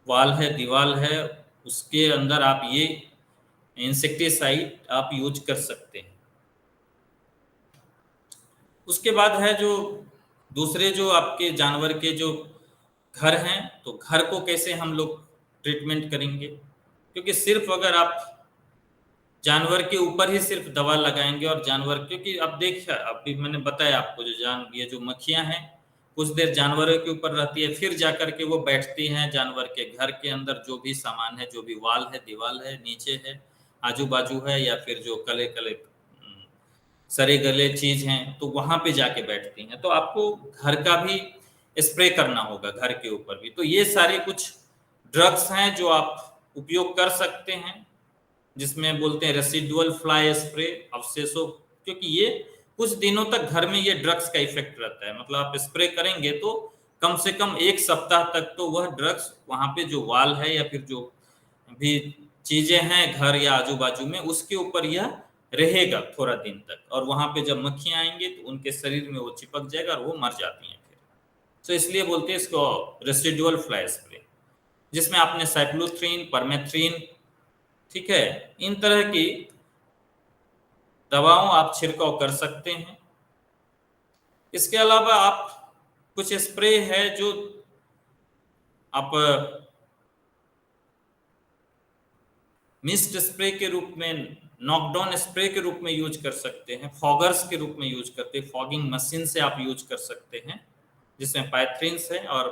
S2: वाल है, दीवार है, उसके अंदर आप ये इंसेक्टिसाइड आप यूज कर सकते हैं। उसके बाद है जो दूसरे जो आपके जानवर के जो घर हैं, तो घर को कैसे हम लोग ट्रीटमेंट करेंगे, क्योंकि सिर्फ अगर आप जानवर के ऊपर ही सिर्फ दवा लगाएंगे और जानवर, क्योंकि अब देखिए अभी मैंने बताया आपको, जो ये जो मक्खियां हैं कुछ देर जानवरों के ऊपर रहती है, फिर जाकर के वो बैठती हैं जानवर के घर के अंदर, जो भी सामान है, जो भी वाल है, दीवार है, नीचे है, आजू बाजू है, या फिर जो कले कले सरे गले चीज हैं, तो वहां पे जाके बैठती हैं। तो आपको घर का भी स्प्रे करना होगा, घर के ऊपर भी। तो ये सारे कुछ ड्रग्स हैं जो आप उपयोग कर सकते हैं, जिसमें बोलते हैं रेसिडुअल फ्लाई स्प्रे, अवशेषों, क्योंकि ये कुछ दिनों तक घर में ये ड्रग्स का इफेक्ट रहता है। मतलब आप स्प्रे करेंगे तो कम से कम 1 सप्ताह तक तो वह ड्रग्स वहां पे जो वाल है या फिर जो भी चीजें हैं घर या आजू बाजू में, उसके ऊपर यह रहेगा थोड़ा दिन तक, और वहां पे जब मक्खियां आएंगी तो उनके शरीर में वो चिपक जाएगा और वो मर जाती हैं फिर। तो इसलिए बोलते हैं इसको रेसिडुअल फ्लाई स्प्रे, जिसमें आपने साइक्लोथ्रीन, परमेथ्रीन, ठीक है, इन तरह की दवाओं आप छिड़काव कर सकते हैं। इसके अलावा आप कुछ स्प्रे है जो आप मिस्ट स्प्रे के रूप में, नॉकडाउन स्प्रे के रूप में यूज कर सकते हैं, फॉगर्स के रूप में यूज करते हैं, फॉगिंग मशीन से आप यूज कर सकते हैं, जिसमें पायथ्रिन्स है और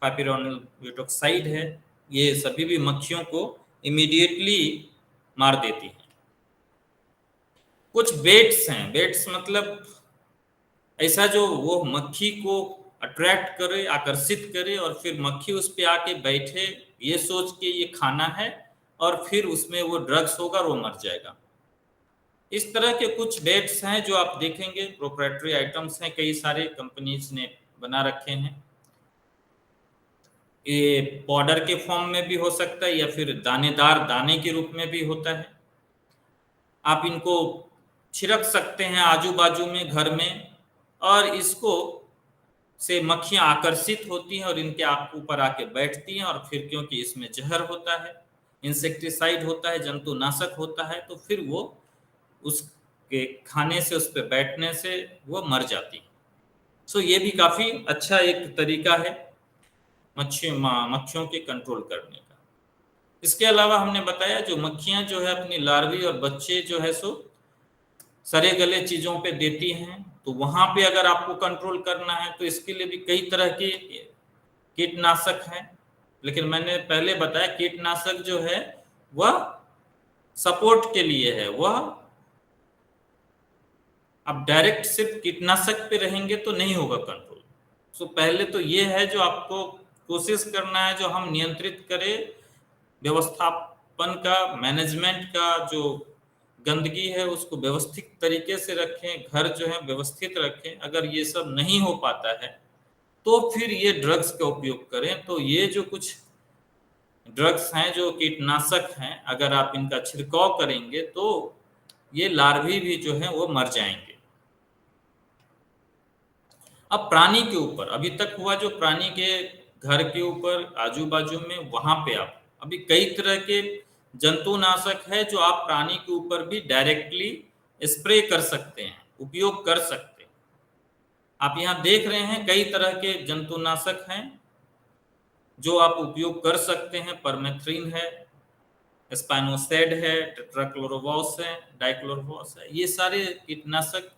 S2: पाइपिरोनिल ब्यूटॉक्साइड है। ये सभी भी मक्खियों को इमीडिएटली मार देती हैं। कुछ बेट्स हैं, बेट्स मतलब ऐसा जो वो मक्खी को अट्रैक्ट करे, आकर्षित करे, और फिर मक्खी उस पे आके बैठे ये सोच के ये खाना है, और फिर उसमें वो ड्रग्स होगा और वो मर जाएगा। इस तरह के कुछ बेट्स हैं जो आप देखेंगे, प्रोप्राइटरी आइटम्स हैं, कई सारे कंपनीज ने बना रखे हैं। ये पाउडर के फॉर्म में भी हो सकता है या फिर दानेदार दाने के रूप में भी होता है। आप इनको छिड़क सकते हैं आजू बाजू में घर में, और इसको से मक्खियां आकर्षित होती हैं और इनके आप ऊपर आके बैठती हैं, और फिर क्योंकि इसमें जहर होता है, इंसेक्टिसाइड होता है, जंतुनाशक होता है, तो फिर वो उसके खाने से, उस पर बैठने से वो मर जाती है। सो ये भी काफी अच्छा एक तरीका है मक्खियों के कंट्रोल करने का। इसके अलावा हमने बताया जो मक्खियां जो है अपनी लार्वी और बच्चे जो है सो सड़े गले चीजों पे देती हैं, तो वहां पे अगर आपको कंट्रोल करना है तो इसके लिए भी कई तरह के कीटनाशक हैं। लेकिन मैंने पहले बताया कीटनाशक जो है वह सपोर्ट के लिए है, वह अब डायरेक्ट सिर्फ कीटनाशक पे रहेंगे तो नहीं होगा कंट्रोल। सो पहले तो ये है जो आपको कोशिश करना है, जो हम नियंत्रित करें व्यवस्थापन का, मैनेजमेंट का, जो गंदगी है उसको व्यवस्थित तरीके से रखें, घर जो है व्यवस्थित रखें। अगर ये सब नहीं हो पाता है तो फिर ये ड्रग्स का उपयोग करें। तो ये जो कुछ ड्रग्स हैं जो कीटनाशक हैं, अगर आप इनका छिड़काव करेंगे तो ये लार्वी भी जो है वो मर जाएंगे। अब प्राणी के ऊपर अभी तक हुआ, जो प्राणी के घर के ऊपर आजू बाजू में, वहां पे आप अभी कई तरह के जंतुनाशक है जो आप प्राणी के ऊपर भी डायरेक्टली स्प्रे कर सकते हैं, उपयोग कर सकते हैं। आप यहाँ देख रहे हैं कई तरह के जंतुनाशक हैं जो आप उपयोग कर सकते हैं। परमेथ्रिन है, स्पाइनोसेड है, टेट्राक्लोरोवॉस है, डाइक्लोरोवॉस है, ये सारे कीटनाशक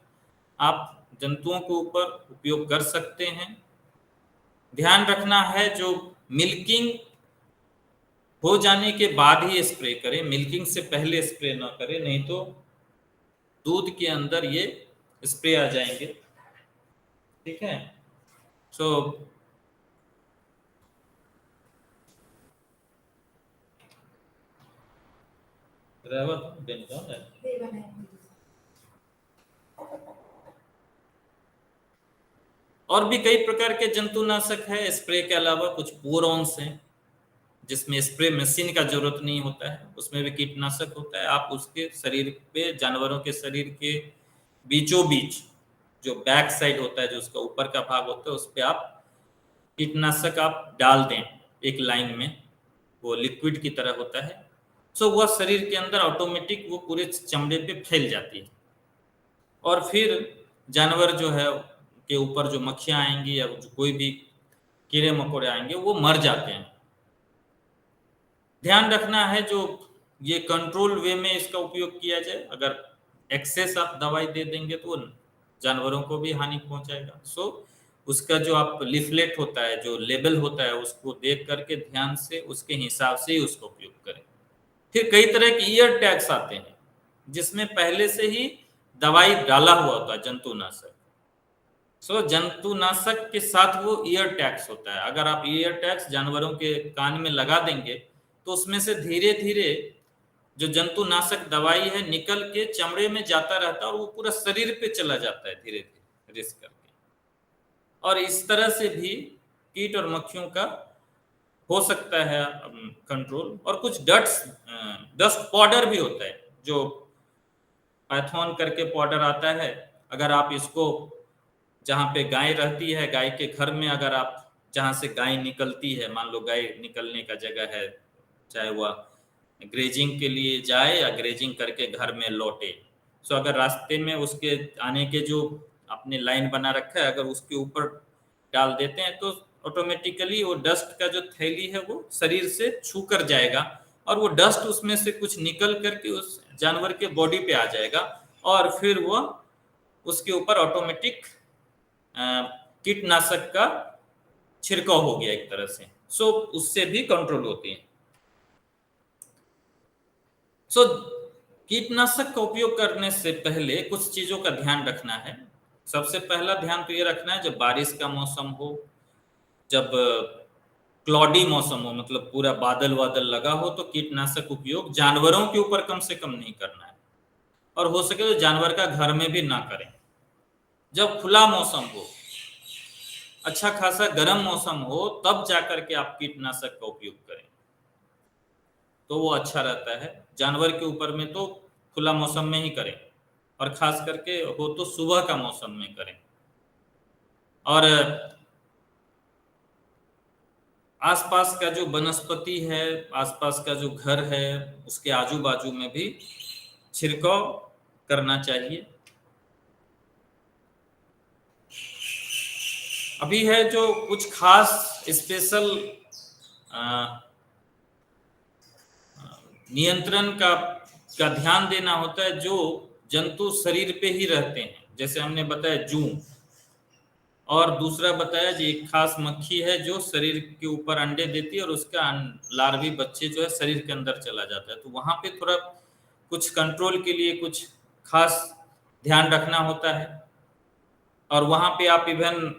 S2: आप जंतुओं के ऊपर उपयोग कर सकते हैं। ध्यान रखना है जो मिल्किंग हो जाने के बाद ही स्प्रे करें, मिल्किंग से पहले स्प्रे ना करें, नहीं तो दूध के अंदर ये स्प्रे आ जाएंगे। ठीक है, सो और भी कई प्रकार के जंतुनाशक है स्प्रे के अलावा। कुछ पोरॉन्स हैं जिसमें स्प्रे मशीन का जरूरत नहीं होता है, उसमें भी कीटनाशक होता है। आप उसके शरीर पे, जानवरों के शरीर के बीचों बीच जो बैक साइड होता है, जो उसका ऊपर का भाग होता है, उस पर आप कीटनाशक आप डाल दें एक लाइन में, वो लिक्विड की तरह होता है। सो वह शरीर के अंदर ऑटोमेटिक वो पूरे चमड़े पे फैल जाती है, और फिर जानवर जो है के ऊपर जो मक्खियां आएंगी या जो कोई भी कीड़े मकोड़े आएंगे वो मर जाते हैं। ध्यान रखना है जो ये कंट्रोल वे में इसका उपयोग किया जाए। अगर एक्सेस आप दवाई दे देंगे तो जानवरों को भी हानि पहुंचाएगा। सो उसका जो आप लिफलेट होता है, जो लेबल होता है, उसको देख करके ध्यान से उसके हिसाब से ही उसका उपयोग करें। फिर कई तरह के ईयर टैग्स आते हैं जिसमें पहले से ही दवाई डाला हुआ होता है जंतुनाशक। सो जंतुनाशक के साथ वो ईयर टैग्स होता है। अगर आप ईयर टैग्स जानवरों के कान में लगा देंगे तो उसमें से धीरे धीरे जो जंतुनाशक दवाई है निकल के चमड़े में जाता रहता है और वो पूरा शरीर पे चला जाता है धीरे धीरे रिस्क करके। और इस तरह से भी कीट और मक्खियों का हो सकता है कंट्रोल। और कुछ डस्ट पाउडर भी होता है, जो पैथॉन करके पाउडर आता है। अगर आप इसको जहाँ पे गाय रहती है, गाय के घर में, अगर आप जहाँ से गाय निकलती है, मान लो गाय निकलने का जगह है, चाहे वह ग्रेजिंग के लिए जाए या ग्रेजिंग करके घर में लौटे, सो अगर रास्ते में उसके आने के जो आपने लाइन बना रखा है, अगर उसके ऊपर डाल देते हैं तो ऑटोमेटिकली वो डस्ट का जो थैली है वो शरीर से छू कर जाएगा, और वो डस्ट उसमें से कुछ निकल करके उस जानवर के बॉडी पे आ जाएगा, और फिर वो उसके ऊपर ऑटोमेटिक कीटनाशक का छिड़काव हो गया एक तरह से। सो उससे भी कंट्रोल होती है। सो कीटनाशक का उपयोग करने से पहले कुछ चीजों का ध्यान रखना है। सबसे पहला ध्यान तो ये रखना है, जब बारिश का मौसम हो, जब क्लॉडी मौसम हो, मतलब पूरा बादल वादल लगा हो, तो कीटनाशक उपयोग जानवरों के ऊपर कम से कम नहीं करना है, और हो सके तो जानवर का घर में भी ना करें। जब खुला मौसम हो, अच्छा खासा गर्म मौसम हो तब जाकर के आप कीटनाशक का उपयोग करें, तो वो अच्छा रहता है। जानवर के ऊपर में तो खुला मौसम में ही करें, और खास करके हो तो सुबह का मौसम में करें। और आसपास का जो वनस्पति है, आसपास का जो घर है, उसके आजू बाजू में भी छिड़काव करना चाहिए। अभी है जो कुछ खास स्पेशल नियंत्रण का ध्यान देना होता है, जो जंतु शरीर पे ही रहते हैं, जैसे हमने बताया जूं, और दूसरा बताया जी एक खास मक्खी है जो शरीर के ऊपर अंडे देती है और उसका लार्वी बच्चे जो है शरीर के अंदर चला जाता है। तो वहां पे थोड़ा कुछ कंट्रोल के लिए कुछ खास ध्यान रखना होता है। और वहां पे आप इवन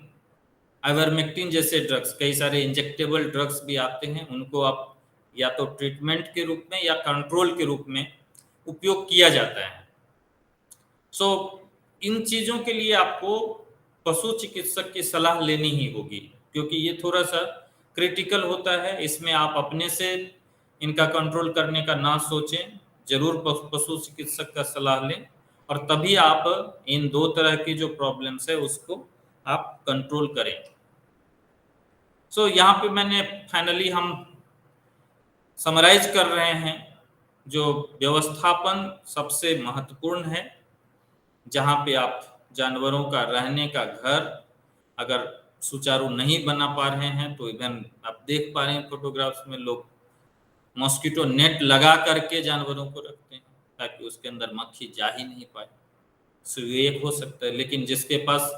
S2: आइवरमेक्टिन जैसे ड्रग्स, कई सारे इंजेक्टेबल ड्रग्स भी आते हैं, उनको आप या तो ट्रीटमेंट के रूप में या कंट्रोल के रूप में उपयोग किया जाता है। सो इन चीजों के लिए आपको पशु चिकित्सक की सलाह लेनी ही होगी, क्योंकि ये थोड़ा सा क्रिटिकल होता है। इसमें आप अपने से इनका कंट्रोल करने का ना सोचें, जरूर पशु चिकित्सक का सलाह लें, और तभी आप इन दो तरह की जो प्रॉब्लम्स है उसको आप कंट्रोल करें। सो यहाँ पे मैंने फाइनली हम समराइज कर रहे हैं, जो व्यवस्थापन सबसे महत्वपूर्ण है, जहाँ पे आप जानवरों का रहने का घर अगर सुचारू नहीं बना पा रहे हैं, तो इवन आप देख पा रहे हैं फोटोग्राफ्स में लोग मॉस्किटो नेट लगा करके जानवरों को रखते हैं ताकि उसके अंदर मक्खी जा ही नहीं पाए। सो ये एक हो सकता है, लेकिन जिसके पास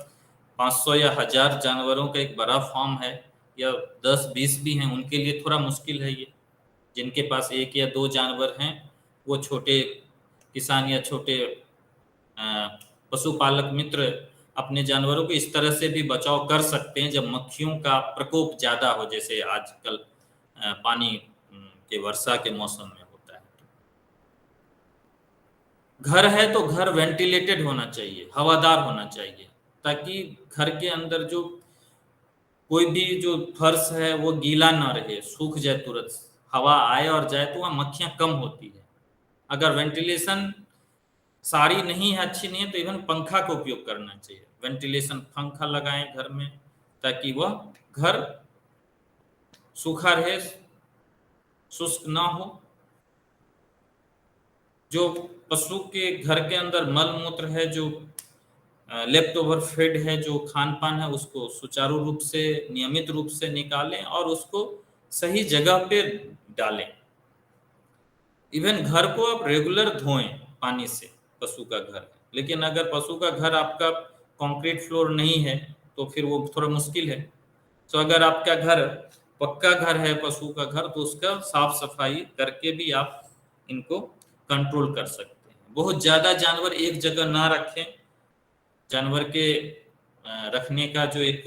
S2: 500 या 1000 जानवरों का एक बड़ा फार्म है, या 10-20 भी हैं, उनके लिए थोड़ा मुश्किल है ये। जिनके पास 1 या 2 जानवर हैं, वो छोटे किसान या छोटे पशुपालक मित्र अपने जानवरों को इस तरह से भी बचाव कर सकते हैं जब मक्खियों का प्रकोप ज्यादा हो, जैसे आजकल पानी के वर्षा के मौसम में होता है। घर है तो घर वेंटिलेटेड होना चाहिए, हवादार होना चाहिए, ताकि घर के अंदर जो कोई भी जो फर्श है वो गीला ना रहे, सूख जाए तुरंत। हवा आए और जाए तो वहाँ मक्खियां कम होती है। अगर वेंटिलेशन सारी नहीं है, अच्छी नहीं है, तो इवन पंखा का उपयोग करना चाहिए। वेंटिलेशन पंखा लगाएं घर में, ताकि वह घर सूखा रहे, शुष्क ना हो। जो पशु के घर के अंदर मल मूत्र है, जो लेफ्ट ओवर फीड है, जो खान पान है, उसको सुचारू रूप से नियमित रूप से निकालें और उसको सही जगह पे डालें। इवन घर को आप रेगुलर धोएं पानी से, पशु का घर। लेकिन अगर पशु का घर आपका कंक्रीट फ्लोर नहीं है तो फिर वो थोड़ा मुश्किल है। तो अगर आपका घर पक्का घर है, पशु का घर, तो उसका साफ सफाई करके भी आप इनको कंट्रोल कर सकते हैं। बहुत ज्यादा जानवर एक जगह ना रखें। जानवर के रखने का जो एक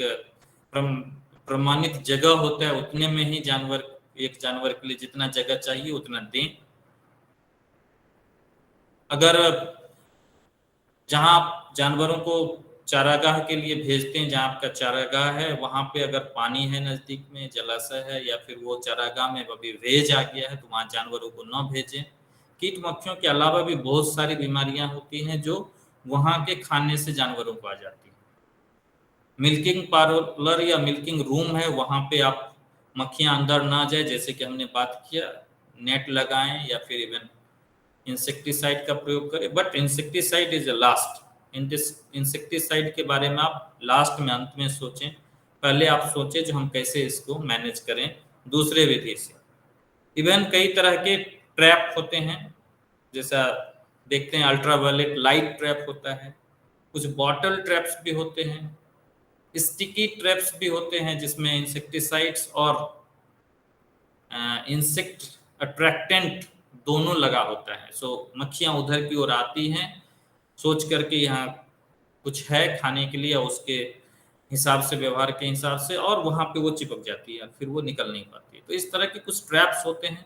S2: प्रमाणित जगह होता है, उतने में ही जानवर, एक जानवर के लिए जितना जगह चाहिए उतना दें। अगर जहां आप जानवरों को चारागाह के लिए भेजते हैं, जहां आपका चारागाह है, वहां पे अगर पानी है नजदीक में, जलाशय है, या फिर वो चारागाह में अभी रेज आ गया है, तो वहां जानवरों को न भेजें। कीट मक्खियों के अलावा भी बहुत सारी बीमारियां होती हैं जो वहां के खाने से जानवरों को आ जाती है। मिल्किंग पार्लर या मिल्किंग रूम है, वहां पे आप मक्खियां अंदर ना जाए, जैसे कि हमने बात किया, नेट लगाएं या फिर इवन इंसेक्टिसाइड का प्रयोग करें। But insecticide is last. Insecticide के बारे में आप लास्ट में, अंत में सोचें। पहले आप सोचें जो हम कैसे इसको मैनेज करें दूसरे विधि से। इवन कई तरह के ट्रैप होते हैं, जैसा देखते हैं अल्ट्रावायलेट लाइट ट्रैप होता है, कुछ बॉटल ट्रैप्स भी होते हैं, स्टिकी ट्रैप्स भी होते हैं, जिसमें इंसेक्टिसाइड्स और इंसेक्ट अट्रैक्टेंट दोनों लगा होता है। सो मक्खियां उधर की ओर आती हैं सोच करके यहाँ कुछ है खाने के लिए, उसके हिसाब से, व्यवहार के हिसाब से, और वहां पे वो चिपक जाती है, फिर वो निकल नहीं पाती है। तो इस तरह के कुछ ट्रैप्स होते हैं,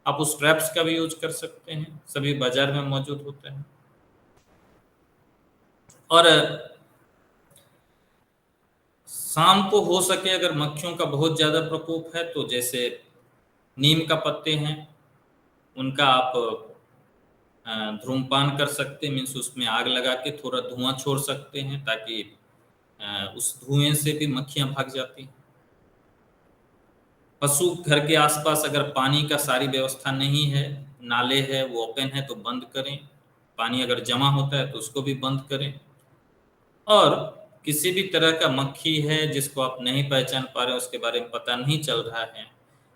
S2: आप उस ट्रैप्स का भी यूज कर सकते हैं, सभी बाजार में मौजूद होते हैं। और शाम को हो सके अगर मक्खियों का बहुत ज़्यादा प्रकोप है तो जैसे नीम का पत्ते हैं उनका आप धूम्रपान कर सकते हैं, मीन्स उसमें आग लगा के थोड़ा धुआं छोड़ सकते हैं ताकि उस धुएं से भी मक्खियां भाग जाती हैं। पशु घर के आसपास अगर पानी का सारी व्यवस्था नहीं है, नाले है वो ओपन है तो बंद करें, पानी अगर जमा होता है तो उसको भी बंद करें। और किसी भी तरह का मक्खी है जिसको आप नहीं पहचान पा रहे, उसके बारे में पता नहीं चल रहा है,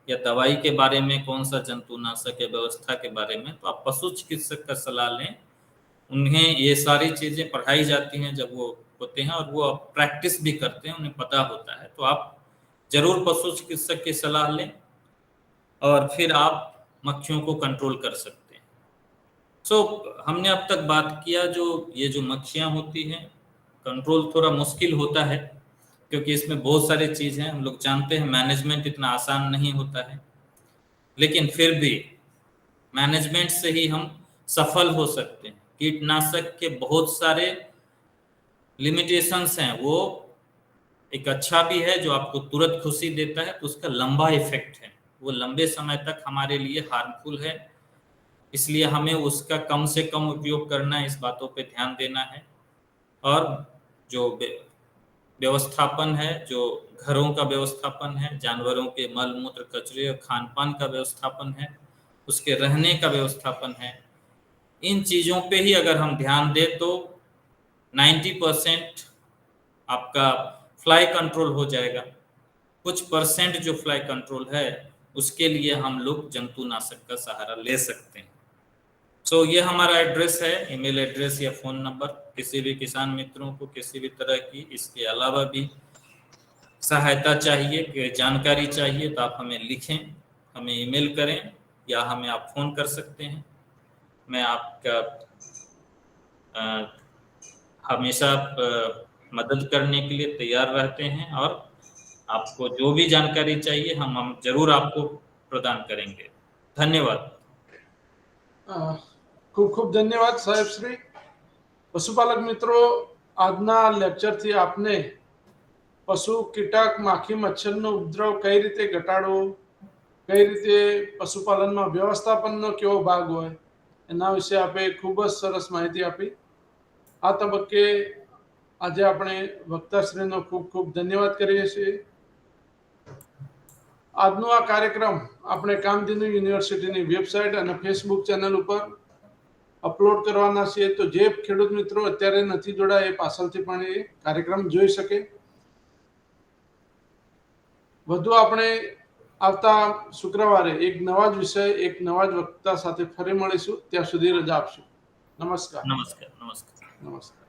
S2: या दवाई के बारे में कौन सा जंतुनाशक या व्यवस्था के बारे में, तो आप पशु चिकित्सक का सलाह लें। उन्हें ये सारी चीज़ें पढ़ाई जाती हैं जब वो होते हैं और वो प्रैक्टिस भी करते हैं, उन्हें पता होता है। तो आप जरूर पशु चिकित्सक की सलाह लें और फिर आप मक्खियों को कंट्रोल कर सकते हैं। हमने अब तक बात किया जो ये जो मक्खियाँ होती हैं, कंट्रोल थोड़ा मुश्किल होता है क्योंकि इसमें बहुत सारी चीज़ हैं। हम लोग जानते हैं मैनेजमेंट इतना आसान नहीं होता है, लेकिन फिर भी मैनेजमेंट से ही हम सफल हो सकते हैं। कीटनाशक के बहुत सारे लिमिटेशंस हैं, वो एक अच्छा भी है जो आपको तुरंत खुशी देता है, तो उसका लंबा इफेक्ट है, वो लंबे समय तक हमारे लिए हार्मफुल है, इसलिए हमें उसका कम से कम उपयोग करना है, इस बातों पे ध्यान देना है। और जो व्यवस्थापन है, जो घरों का व्यवस्थापन है, जानवरों के मल मूत्र कचरे और खान पान का व्यवस्थापन है, उसके रहने का व्यवस्थापन है, इन चीज़ों पे ही अगर हम ध्यान दें तो 90% आपका फ्लाई कंट्रोल हो जाएगा। कुछ परसेंट जो फ्लाई कंट्रोल है उसके लिए हम लोग जंतुनाशक का सहारा ले सकते हैं। ये हमारा एड्रेस है, ईमेल एड्रेस या फ़ोन नंबर। किसी भी किसान मित्रों को किसी भी तरह की इसके अलावा भी सहायता चाहिए, जानकारी चाहिए, तो आप हमें लिखें, हमें ईमेल करें या हमें आप फ़ोन कर सकते हैं। मैं आपका हमेशा मदद करने के लिए तैयार रहते हैं और आपको जो भी जानकारी चाहिए हम जरूर आपको प्रदान करेंगे। धन्यवाद।
S1: ખૂબ ખૂબ ધન્યવાદ સાહેબ શ્રી। પશુપાલક મિત્રો, આજના લેક્ચરથી આપને પશુ કીટક માખી મચ્છરનો ઉપદ્રવ કઈ રીતે ઘટાડવો, કઈ રીતે પશુપાલનમાં વ્યવસ્થાપનનો કેવો ભાગ હોય એના વિશે આપે ખૂબ જ સરસ માહિતી આપી। આ તબક્કે આજે આપણે વક્તાશ્રીનો ખૂબ ખૂબ ધન્યવાદ કરીએ છીએ। આજનો આ કાર્યક્રમ આપણે કામધેનુ યુનિવર્સિટીની વેબસાઇટ અને ફેસબુક ચેનલ ઉપર અપલોડ કરવાના છીએ, તો જે ખેડૂત મિત્રો અત્યારે નથી જોડાયા એ પાછળથી પણ એ કાર્યક્રમ જોઈ શકે। વધુ આપણે આવતા શુક્રવારે એક નવા જ વિષય, એક નવા જ વક્તા સાથે ફરી મળીશું। ત્યાં સુધી રજા આપશો। નમસ્કાર।
S2: नमस्कार। नमस्कार।
S1: નમસ્કાર।